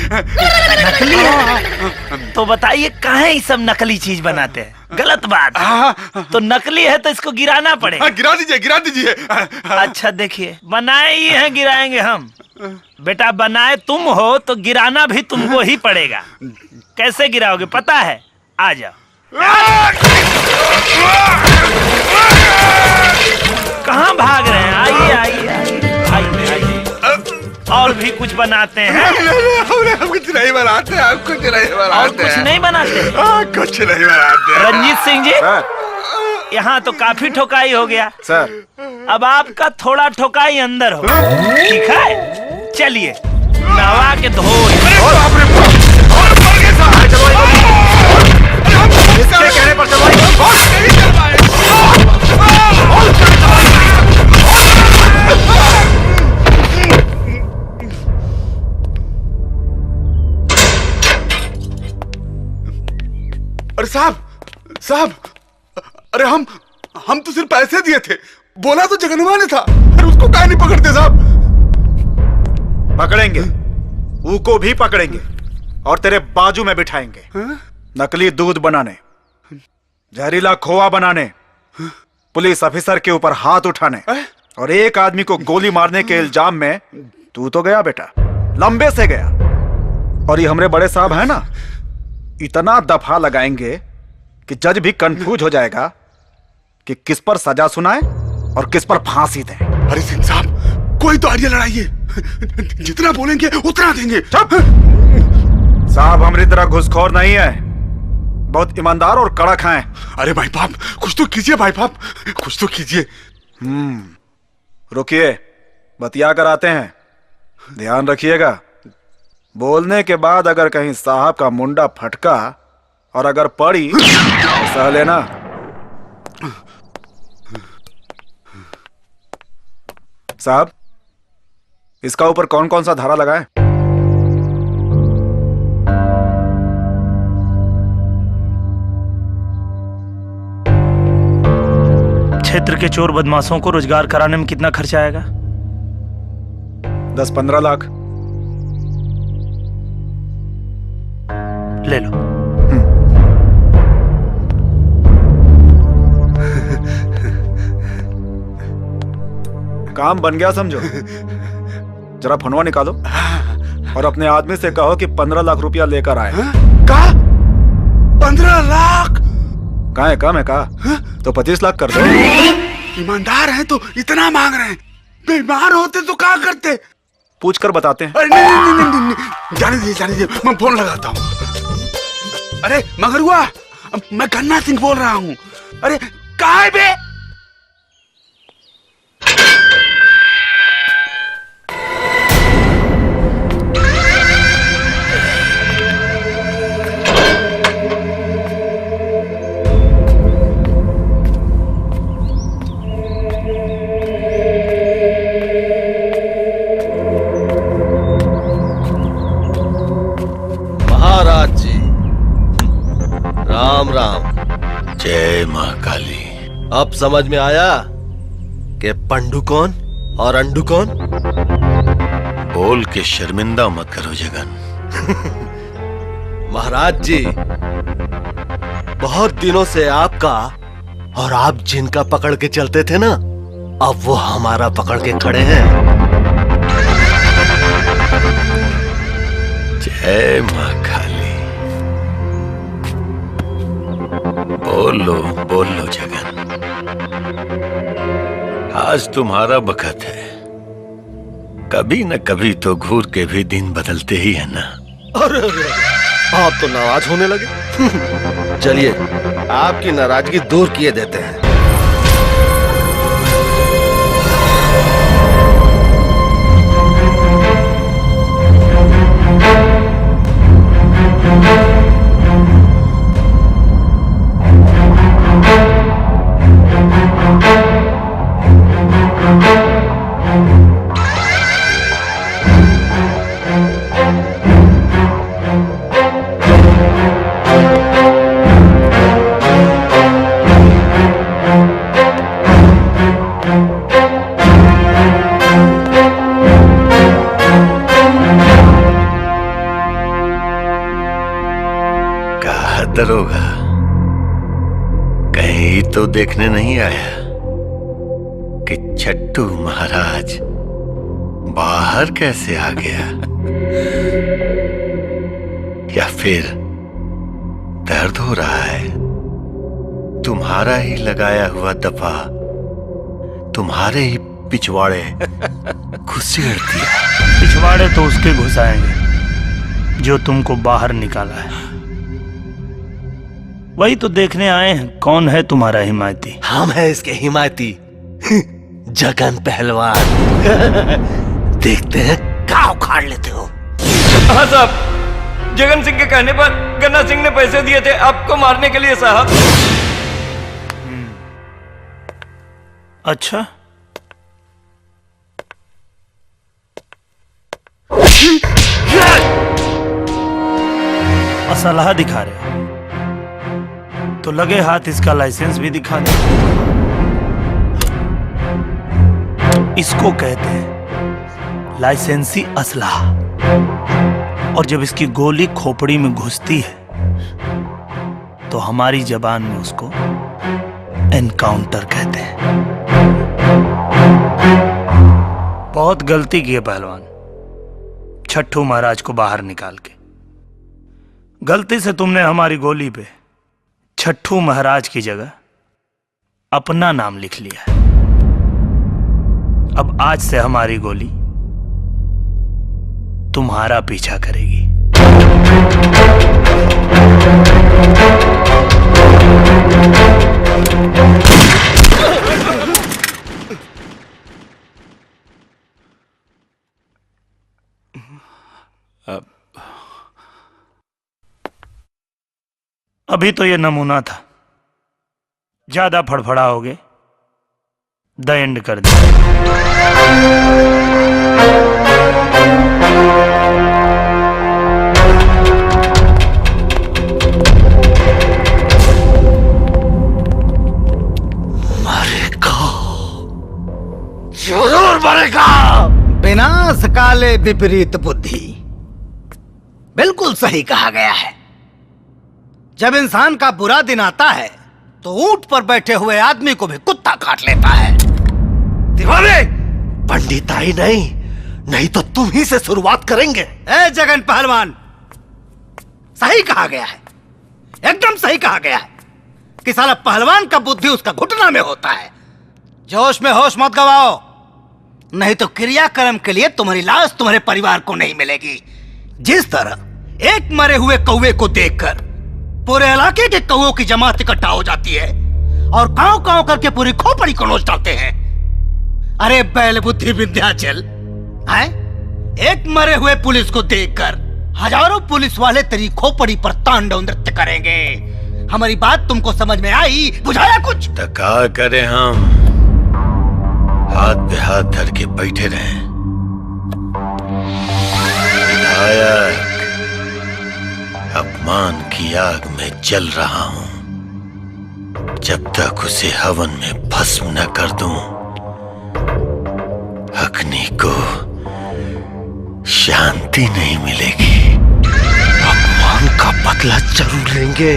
नकली है? तो बताइए काहे ये सब नकली चीज बनाते हैं? गलत बात है। तो नकली है तो इसको गिराना पड़ेगा। गिरा दीजिए गिरा दीजिए। अच्छा देखिए, बनाए ही हैं, गिराएंगे हम। बेटा बनाए तुम हो तो गिराना भी तुमको ही पड़ेगा। कैसे गिराओगे पता है? आ जाओ। कहाँ भाग रहे हैं? आइए आइए आइए आइए। और भी कुछ बनाते हैं? हम कुछ नहीं बनाते, हम कुछ नहीं बनाते। और कुछ नहीं बनाते? कुछ नहीं बनाते। रंजीत सिंह जी यहाँ तो काफी ठोकाई हो गया सर। अब आपका थोड़ा ठोकाई अंदर हो। ठीक है चलिए नवा के धो। इसके कहने पर अरे साहब अरे हम तो सिर्फ पैसे दिए थे, बोला तो जगनवा ने था। अरे उसको काहे नहीं पकड़ते साहब? पकड़ेंगे, को भी पकड़ेंगे और तेरे बाजू में बिठाएंगे। नकली दूध बनाने, जहरीला खोआ बनाने, पुलिस ऑफिसर के ऊपर हाथ उठाने और एक आदमी को गोली मारने के इल्जाम में तू तो गया बेटा, लंबे से गया। और ये हमारे बड़े साहब है ना, इतना दफा लगाएंगे कि जज भी कंफ्यूज हो जाएगा कि किस पर सजा सुनाए और किस पर फांसी दें। अरे सिंह साहब कोई तो आइडिया लड़ाइए, जितना बोलेंगे उतना देंगे। साहब हमारी तरह घुसखोर नहीं है, बहुत ईमानदार और कड़क हैं। अरे भाई बाप कुछ तो कीजिए, भाई बाप कुछ तो कीजिए। रुकिए बतिया कर आते हैं, ध्यान रखिएगा। बोलने के बाद अगर कहीं साहब का मुंडा फटका और अगर पड़ी तो सह लेना। साहब इसका ऊपर कौन कौन सा धारा लगा है? क्षेत्र के चोर बदमाशों को रोजगार कराने में कितना खर्चा आएगा? 10-15 लाख। ले लो। काम बन गया समझो। जरा फोनवा निकालो और अपने आदमी से कहो कि 15 लाख रुपया लेकर आए। का 15 लाख? कहाँ है काम है कहा? तो 25 लाख कर दो। ईमानदार हैं तो इतना मांग रहे हैं, बीमार होते तो क्या करते? पूछ कर बताते हैं। अरे नहीं, जाने दीजिए, मैं फोन लगाता हूँ। अरे मगरुआ, मैं गन्ना सिंह बोल रहा हूँ। अरे कहाँ है बे? महाराज जी, राम राम। जय महाकाली। अब समझ में आया कि पंडू कौन और अंडू कौन? बोल के शर्मिंदा मत करो जगन। महाराज जी, बहुत दिनों से आपका और आप जिनका पकड़ के चलते थे ना, अब वो हमारा पकड़ के खड़े हैं। जय महाकाली। बोल लो जगन, आज तुम्हारा बखत है। कभी न कभी तो घूर के भी दिन बदलते ही है ना। अरे आप तो नाराज होने लगे। चलिए आपकी नाराजगी दूर किए देते हैं। दरोगा कहीं तो देखने नहीं आया कि छट्टू महाराज बाहर कैसे आ गया, या फिर दर्द हो रहा है? तुम्हारा ही लगाया हुआ दफा तुम्हारे ही पिछवाड़े घुसेड़ दिया। पिछवाड़े तो उसके घुसाएंगे जो तुमको बाहर निकाला है। वही तो देखने आए हैं कौन है तुम्हारा हिमायती। हम हैं इसके हिमायती, जगन पहलवान। देखते हैं क्या उखाड़ लेते हो। हाँ साहब, जगन सिंह के कहने पर गन्ना सिंह ने पैसे दिए थे आपको मारने के लिए साहब। अच्छा, असलहा दिखा रहे हो तो लगे हाथ इसका लाइसेंस भी दिखा दे। इसको कहते हैं लाइसेंसी असलहा, और जब इसकी गोली खोपड़ी में घुसती है तो हमारी जबान में उसको एनकाउंटर कहते हैं। बहुत गलती की है पहलवान, छट्टू महाराज को बाहर निकाल के। गलती से तुमने हमारी गोली पे छट्टू महाराज की जगह अपना नाम लिख लिया है। अब आज से हमारी गोली तुम्हारा पीछा करेगी। अभी तो ये नमूना था, ज्यादा फड़फड़ाओगे द एंड कर दे। जरूर मरेगा। विनाश काले विपरीत बुद्धि, बिल्कुल सही कहा गया है। जब इंसान का बुरा दिन आता है तो ऊंट पर बैठे हुए आदमी को भी कुत्ता काट लेता है। दीवाने, पंडिताई नहीं, नहीं तो तुम ही से शुरुआत करेंगे। ए जगन पहलवान, सही कहा गया है, एकदम सही कहा गया है कि साला पहलवान का बुद्धि उसका घुटना में होता है। जोश में होश मत गवाओ, नहीं तो क्रियाक्रम के लिए तुम्हारी लाश तुम्हारे परिवार को नहीं मिलेगी। जिस तरह एक मरे हुए कौवे को देखकर पूरे इलाके के कौवों की जमात इकट्ठा हो जाती है और कांव कांव करके पूरी खोपड़ी को नोच डालते हैं। अरे बैल बुद्धि विंध्याचल, हैं? एक मरे हुए पुलिस को देखकर हजारों पुलिस वाले तेरी खोपड़ी पर तांडव नृत्य करेंगे। हमारी बात तुमको समझ में आई? बुझाया कुछ? तो क्या करें हम? हाथ पे हाथ धर के बैठे रहे। विधायक, अपमान की आग में जल रहा हूं। जब तक उसे हवन में भस्म न कर दूं, अग्नि को शांति नहीं मिलेगी। अपमान का बदला जरूर लेंगे,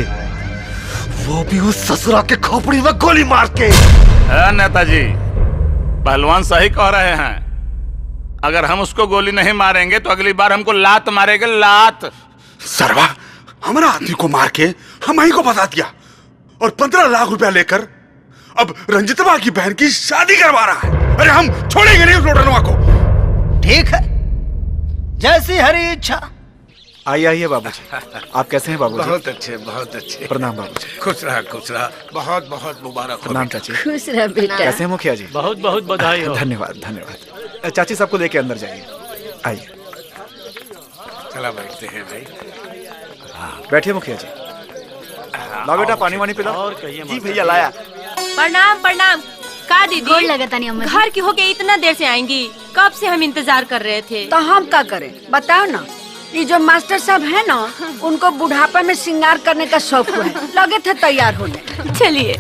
वो भी उस ससुरा के खोपड़ी में गोली मार के। नेताजी, पहलवान सही कह रहे हैं। अगर हम उसको गोली नहीं मारेंगे तो अगली बार हमको लात मारेंगे, लात। सरवा, हमारा आदमी को मार के हम ही को बता दिया और 15 लाख रुपया लेकर अब रंजितवा की बहन की शादी करवा रहा है। अरे हम छोड़ेंगे नहीं उस लोटनवा को। ठीक है, जैसी हरी इच्छा। आइए आइए बाबूजी, आप कैसे हैं बाबूजी? बहुत अच्छे, बहुत अच्छे। प्रणाम बाबूजी। खुश रहा, खुश रहा। बहुत बहुत मुबारक हो। प्रणाम चाची। खुश रह बेटा। कैसे हैं मुखिया जी? बहुत बहुत बधाई हो। धन्यवाद धन्यवाद। चाची सबको लेके अंदर जाइए। आइए। चला बैठते हैं भाई। बैठिए मुखिया जी। लाओ बेटा पानी वानी पिलाओ। और कहिए जी भैया लाया। प्रणाम प्रणाम। का दीदी, गोड़ लगता नहीं अम्मा जी। घर की होके इतना देर से आएंगी? कब से हम इंतजार कर रहे थे। तो हम क्या करें बताओ ना। ये जो मास्टर साहब है ना, उनको बुढ़ापा में श्रृंगार करने का शौक है, लगे थे तैयार होने। चलिए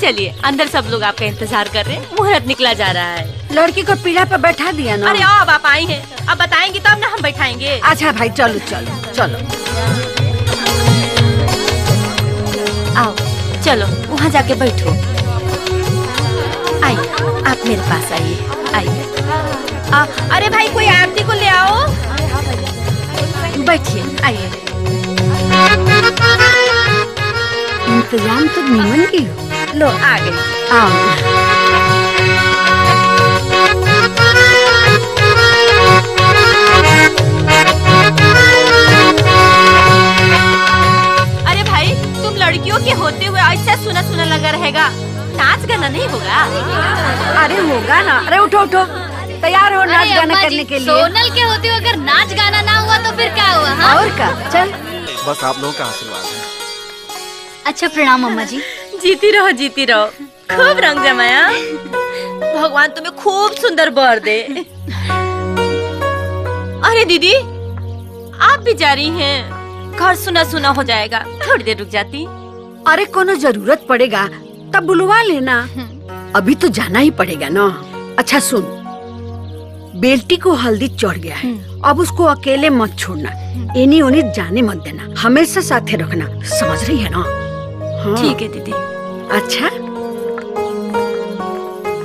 चलिए, अंदर सब लोग आपका इंतजार कर रहे हैं। मुहूर्त निकला जा रहा है। लड़की को पीढ़ा पे बैठा दिया ना। अरे आओ, अब आप आई हैं, अब बताएंगी तब ना हम बैठाएंगे। अच्छा भाई, चलो चलो चलो। आओ चलो, वहाँ जाके बैठो। आइए, आप मेरे पास आइए, आइए। अरे भाई, कोई आरती को ले आओ। बैठिए, आइए। इंतजाम तो निमन की हो। लो आ गई। आओ। अरे भाई, तुम लड़कियों के होते हुए ऐसा सुना सुना लगा रहेगा, नाच गाना नहीं होगा? अरे होगा ना। अरे उठो उठो, तैयार हो नाच गाना करने के लिए। सोनल के होते हुए अगर नाच गाना ना हुआ तो फिर क्या हुआ? हाँ? और क्या, चल। बस आप लोगों का आशीर्वाद है। अच्छा प्रणाम अम्मा जी। जीती रहो जीती रहो, खूब रंग जमाया। भगवान तुम्हें खूब सुंदर बर दे। अरे दीदी, आप भी जा रही हैं? घर सुना सुना हो जाएगा, थोड़ी देर रुक जाती। अरे कोनो जरूरत पड़ेगा तब बुलवा लेना, अभी तो जाना ही पड़ेगा ना। अच्छा सुन, बेल्टी को हल्दी चढ़ गया है, अब उसको अकेले मत छोड़ना, इन्हीं उन्हीं जाने मत देना, हमेशा साथे रखना, समझ रही है ना? हाँ। ठीक है दीदी। अच्छा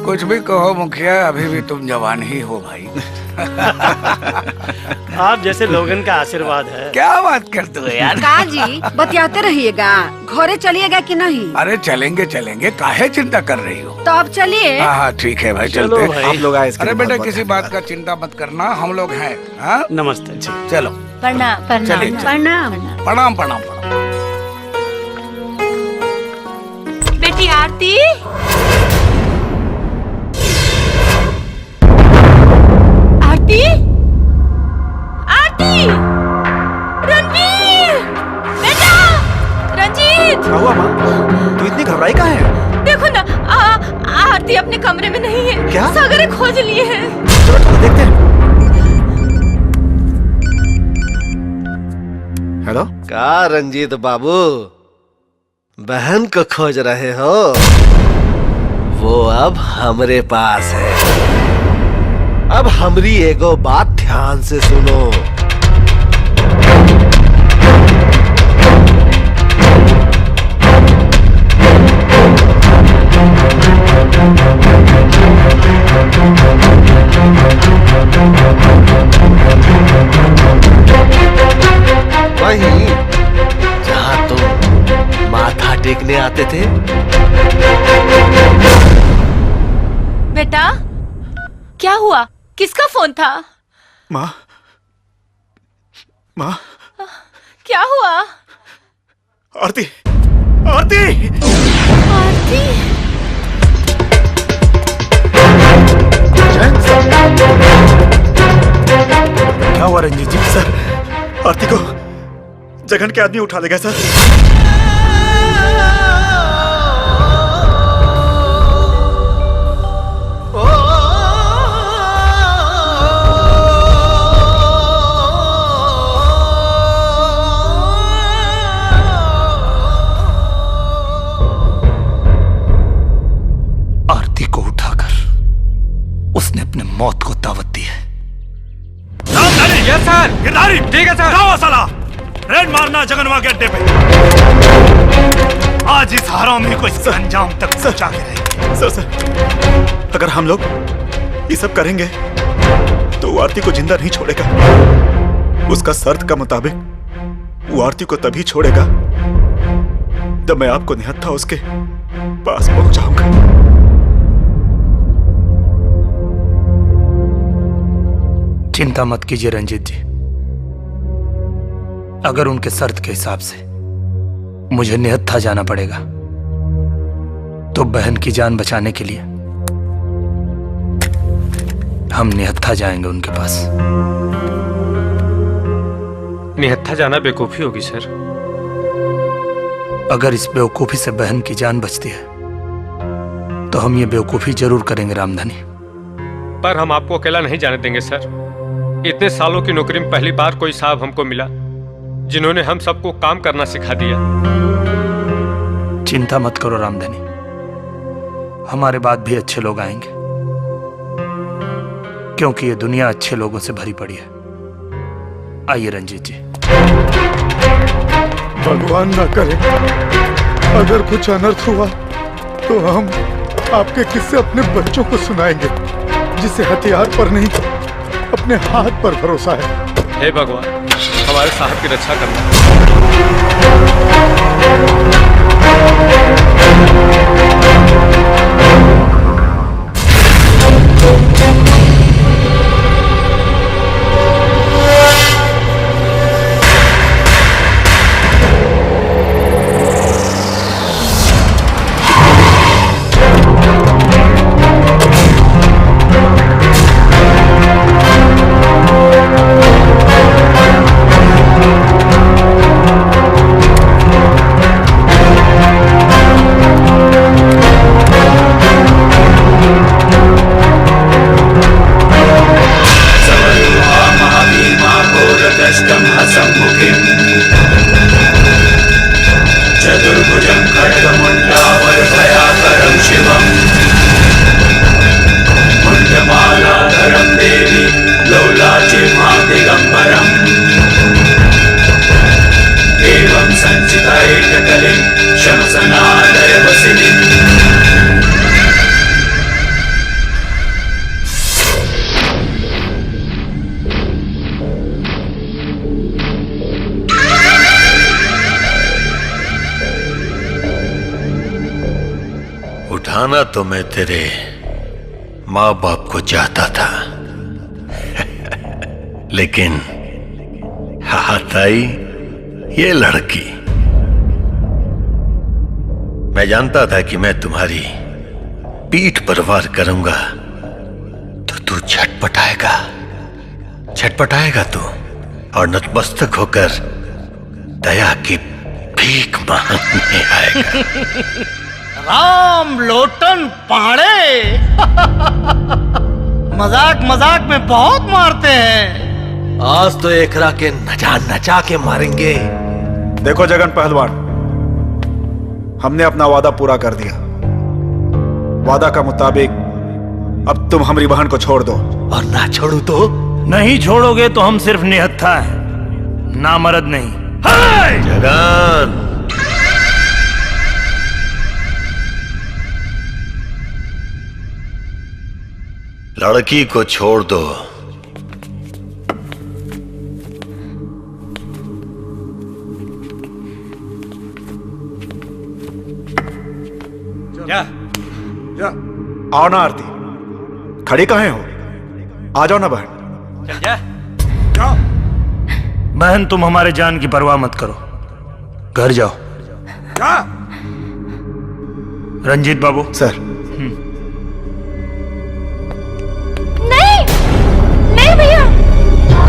कुछ भी कहो मुखिया, अभी भी तुम जवान ही हो भाई। आप जैसे लोगन का आशीर्वाद है। क्या बात करते हो यार? का जी बतियाते रहिएगा, घरे चलिएगा कि नहीं? अरे चलेंगे चलेंगे, काहे चिंता कर रही हो? तो अब चलिए। हाँ ठीक है भाई, चलो चलते भाई। आप लोग आए इसके अरे लिए बेटा, बहुत किसी बात का चिंता मत करना, हम लोग हैं। हाँ? नमस्ते जी। चलो प्रणाम चलिए, प्रणाम। प्रणाम प्रणाम। बेटी आरती, आरती, आरती, रणवीर, बेटा, रंजीत। क्या हुआ माँ? तू इतनी घबराई कहाँ है? देखो ना, आरती अपने कमरे में नहीं है। क्या? सागरे खोज लिए हैं। चलो चलो देखते हैं। हेलो, का रंजीत बाबू, बहन को खोज रहे हो? वो अब हमरे पास है। अब हमरी एगो बात ध्यान से सुनो। चाहते थे? बेटा क्या हुआ? किसका फोन था? माँ, माँ, क्या हुआ? आरती, आरती, आरती, क्या हुआ रंजीत जी? सर, आरती को जगन के आदमी उठा ले गए सर। आरती को उठाकर उसने अपने मौत को दावत दी है। Yes sir. गिरधारी, ठीक है सर। जाओ साला, रेड मारना जगनवा के अड्डे पे। आज इस हरामी को इसके अंजाम तक पहुंचा के रहेंगे। सर, अगर हम लोग ये सब करेंगे तो वो आरती को जिंदा नहीं छोड़ेगा। उसका शर्त का मुताबिक वो आरती को तभी छोड़ेगा जब मैं आपको निहत्था उसके पास पहुंचाऊंगा। चिंता मत कीजिए रंजीत जी, अगर उनके शर्त के हिसाब से मुझे निहत्था जाना पड़ेगा तो बहन की जान बचाने के लिए हम निहत्था जाएंगे उनके पास। निहत्था जाना बेवकूफी होगी सर। अगर इस बेवकूफी से बहन की जान बचती है तो हम ये बेवकूफी जरूर करेंगे रामधनी। पर हम आपको अकेला नहीं जाने देंगे सर। इतने सालों की नौकरी में पहली बार कोई साहब हमको मिला जिन्होंने हम सबको काम करना सिखा दिया। चिंता मत करो रामधनी, हमारे बाद भी अच्छे लोग आएंगे, क्योंकि ये दुनिया अच्छे लोगों से भरी पड़ी है। आइए रंजीत जी। भगवान ना करे अगर कुछ अनर्थ हुआ तो हम आपके किस्से अपने बच्चों को सुनाएंगे, जिसे हथियार पर नहीं अपने हाथ पर भरोसा है। हे भगवान, हमारे साहब की रक्षा करना। चतुर्भुजं खड्गमुण्डावरभयाकरं शिवम् मुण्डमालाधरं देवी लौलाचिमां दिगम्बरम् एवं सञ्चितैककलिं शमसनालयवसिनीम्। उठाना तो मैं तेरे माँ बाप को चाहता था लेकिन हाथ आई ये लड़की। मैं जानता था कि मैं तुम्हारी पीठ पर वार करूंगा तो तू छटपटाएगा, छटपटाएगा तू और नतमस्तक होकर दया की भीख मांगने आएगा। राम लोटन पहाड़े मजाक मजाक में बहुत मारते हैं। आज तो एकरा के नचा नचा के मारेंगे। देखो जगन पहलवान, हमने अपना वादा पूरा कर दिया। वादा का मुताबिक अब तुम हमारी बहन को छोड़ दो। और ना छोड़ू तो? नहीं छोड़ोगे तो हम सिर्फ निहत्था हैं, नामर्द नहीं। जगन, लड़की को छोड़ दो। आओ ना आरती, खड़ी कहाँ हो? आ जाओ ना बहन। चल जा। बहन तुम हमारे जान की परवाह मत करो, घर जाओ। रंजीत बाबू। सर। नहीं नहीं भैया,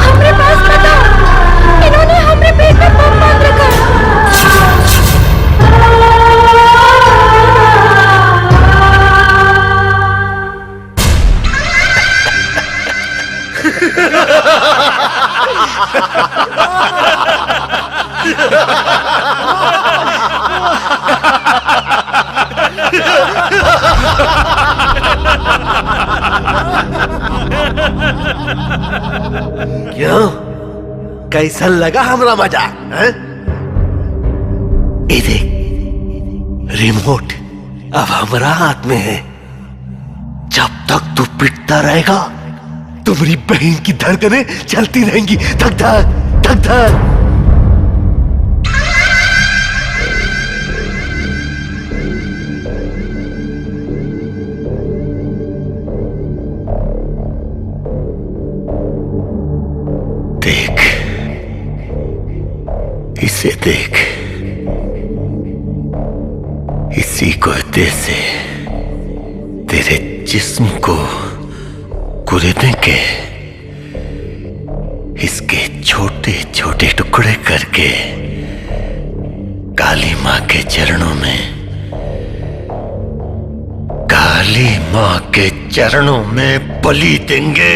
हमारे पास मत आओ, इन्होंने हमारे पेट में बम बांध रखा है। क्यों, कैसा लगा हमारा मजाक? ये देख, रिमोट अब हमारा हाथ में है। जब तक तू पिटता रहेगा तुम्हारी बहन की धड़कनें चलती रहेंगी, धक धक धक धक। देख, इसे देख, इसी कुर्ते से तेरे जिस्म को कुरेदने के, इसके छोटे छोटे टुकड़े करके काली माँ के चरणों में, काली माँ के चरणों में बलि देंगे।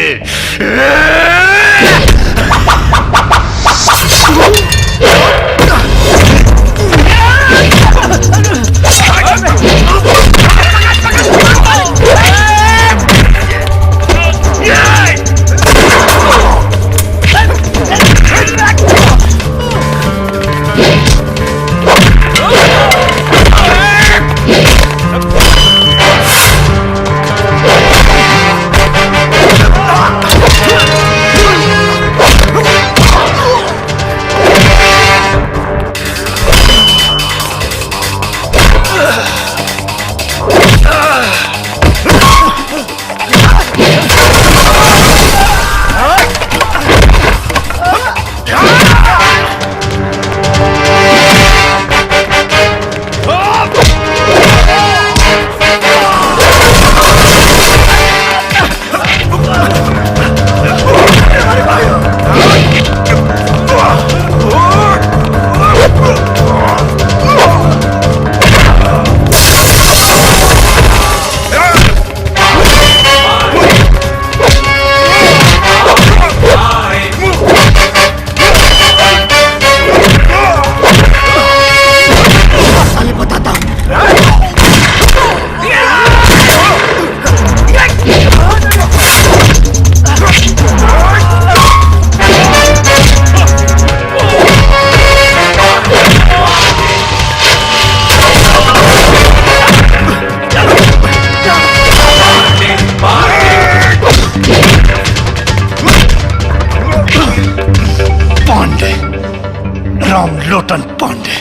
रामलोटन पांडे।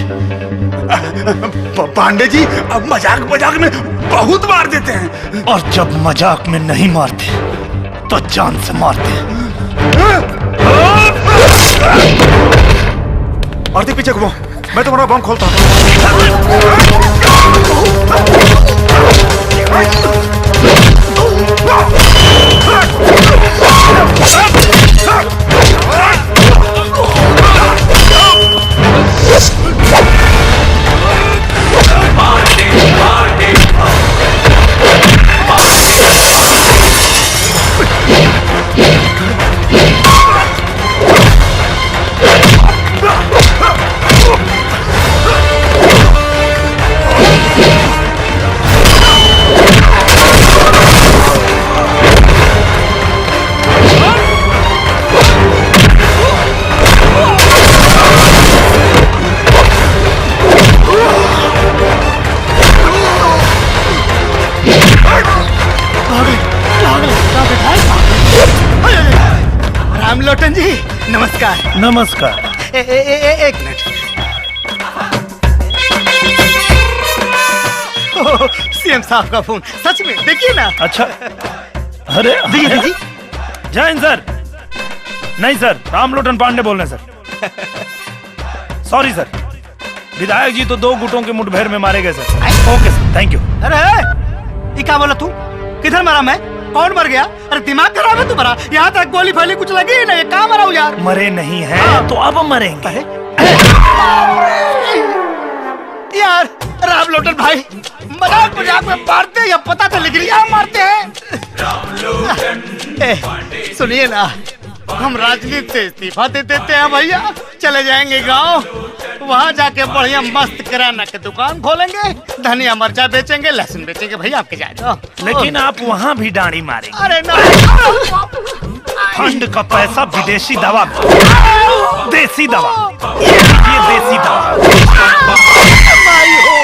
पांडे जी, अब मजाक मजाक में बहुत मार देते हैं। और जब मजाक में नहीं मारते तो जान से मारते। आरती पीछे घूमो, मैं तुम्हारा बम खोलता हूँ। रामलोटन जी नमस्कार। नमस्कार। एक मिनट। सीएम साहब का फोन, सच में देखिए ना। अच्छा, अरे दीजिए। जय हिंद सर। नहीं सर, रामलोटन पांडे बोल रहे हैं सर। सॉरी सर, विधायक जी तो 2 गुटों के मुठभेड़ में मारे गए sir. Okay sir, thank you. अरे ये क्या बोला तू? किधर मरा मैं? कौन मर गया? अरे दिमाग खराब है तुम्हारा? यहाँ तक गोली फैली कुछ लगी ही नहीं, कहाँ मरा हूँ यार? मरे नहीं है तो अब मरेंगे। यार रामलोटन भाई, मजाक मजाक में मारते हैं या पता तो लेकिन यहाँ मारते हैं। सुनिए ना, हम राजनीति से इस्तीफा दे देते हैं भैया, चले जाएंगे गांव, वहाँ जाके बढ़िया मस्त किराना की दुकान खोलेंगे, धनिया मिर्चा बेचेंगे, लहसुन बेचेंगे भैया, आपके जाए तो। लेकिन आप वहाँ भी डांडी मारेंगे। अरे ना, फंड का पैसा विदेशी दवा, देसी दवा, ये देसी दवा। भाई हो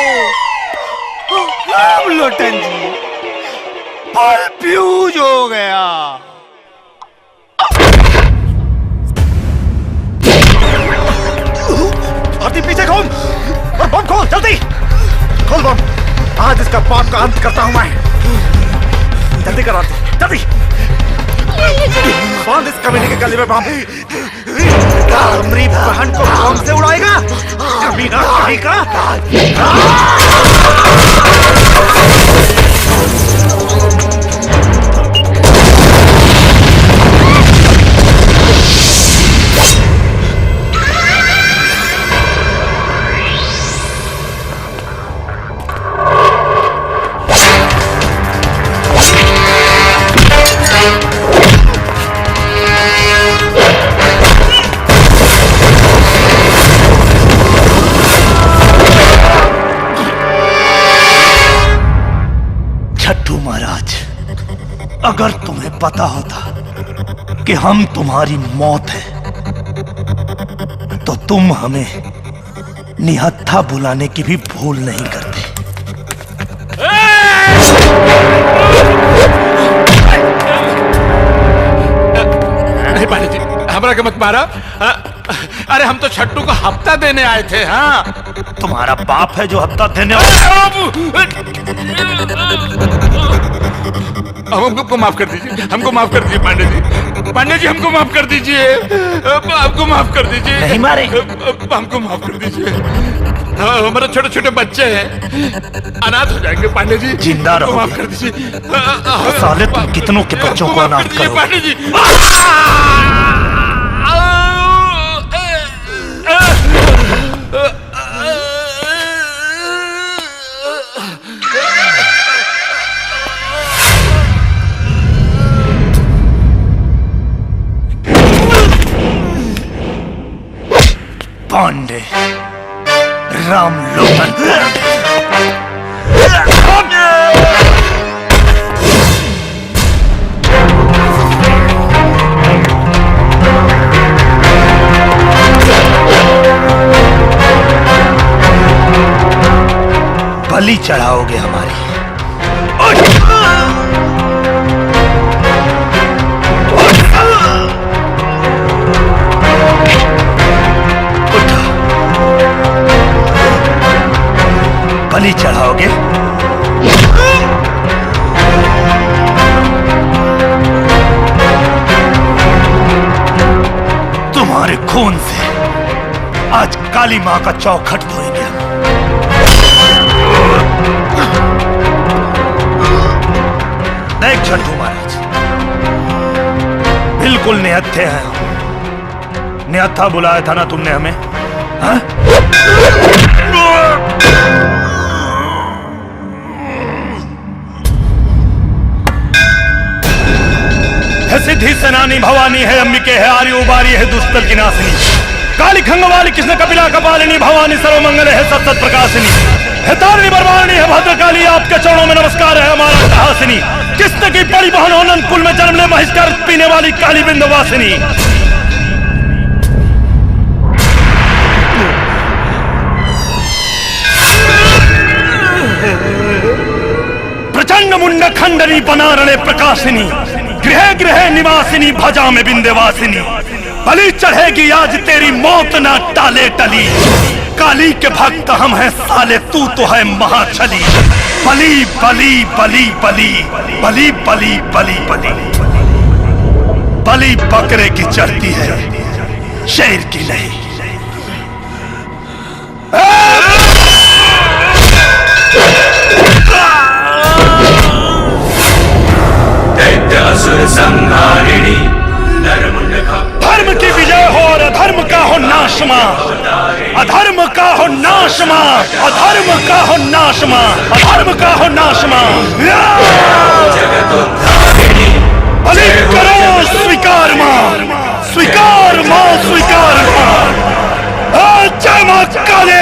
रामलोटन जी, पल फ्यूज हो गया। आरती पीछे खोल और बम खोल, जल्दी खोल बम। आज इसका पाप का अंत करता हूं मैं। जल्दी कर आरती, जल्दी बांध इस कमीने के गले में बम। हमारी बहन को बम से उड़ाएगा कमीना कहीं का। महाराज, अगर तुम्हें पता होता कि हम तुम्हारी मौत है तो तुम हमें निहत्था बुलाने की भी भूल नहीं करते। नहीं पांडे जी, हमरा के मत मारा। अरे हम तो छट्टू को हफ्ता देने आए थे। हाँ, तुम्हारा बाप है जो हफ्ता देने हमको माफ कर दीजिए, हमको माफ कर दीजिए पांडे जी। पांडे जी हमको माफ कर दीजिए, हमको माफ कर दीजिए। नहीं मारे, हमको माफ कर दीजिए। हमारे छोटे छोटे बच्चे हैं, अनाथ हो जाएंगे पांडे जी। जिंदा रहो, माफ कर दीजिए। साले तुम कितनों के बच्चों को अनाथ करोगे? पांडे जी पांडे रामलोटन, बलि चढ़ाओगे हमारी। बलि चढ़ाओगे? तुम्हारे खून से आज काली मां का चौखट धोएंगे हम। देख छट्टू महाराज, बिल्कुल निहत्थे हैं हम। निहत्था बुलाया था ना तुमने हमें? हाँ? है सिद्धि सेनानी भवानी है, अंबिके है, आर्य उबारी है, दुष्टल की नासिनी, काली खंगवाली कृष्ण कपिला कपालिनी, भवानी सर्वमंगल है, सत सत प्रकाशिनी है, तारिणी बरवाणी है, भद्रकाली, आपके चरणों में नमस्कार है हमारा हासिनी। कृष्ण की बड़ी बहन हो, नंद कुल में जन्म ले, महिष्कार पीने वाली काली बिंदवासिनी। प्रचंड मुंड खंडनी बनारणे प्रकाशिनी, गृह गृह निवासिनी, भजा में बिंदेवासिनी। बलि चढ़ेगी आज तेरी मौत ना टाले टली। काली के भक्त हम हैं साले, तू तो है महाछली। बली बली बली बली बली बली बली बली बली बकरे की चढ़ती है, शेर की नहीं। दैत्य असुर संहारिणी नरमुंड धर्म की विजय हो और अधर्म का हो नाशमा, अधर्म का हो नाशमा, अधर्म का हो नाशमा, अधर्म का हो नाशमा। बलि करो स्वीकार मां, स्वीकार मां, स्वीकार मां। जय मां काली।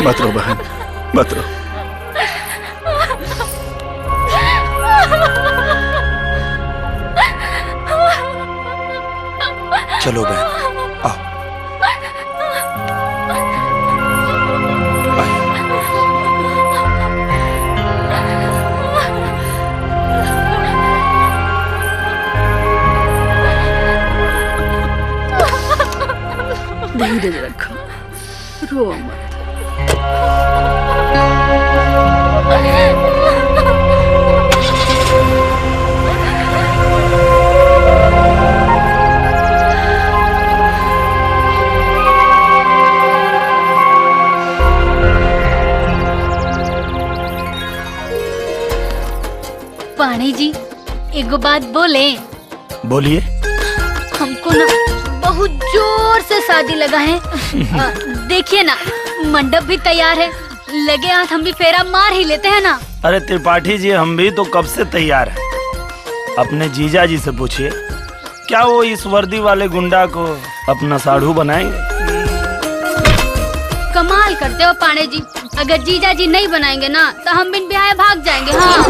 मत रो बहन, मत रो। चलो बहन, आओ। धीरज रखो, रो मत। पानी जी एगो बात बोले। बोलिए। हमको ना बहुत जोर से शादी लगा है। देखिए ना मंडप भी तैयार है, लगे हाथ हम भी फेरा मार ही लेते हैं ना। अरे त्रिपाठी जी, हम भी तो कब से तैयार हैं। अपने जीजा जी से पूछिए, क्या वो इस वर्दी वाले गुंडा को अपना साढ़ू बनाएंगे? कमाल करते हो पांडे जी, अगर जीजा जी नहीं बनाएंगे ना तो हम बिन ब्याह भाग जाएंगे। हाँ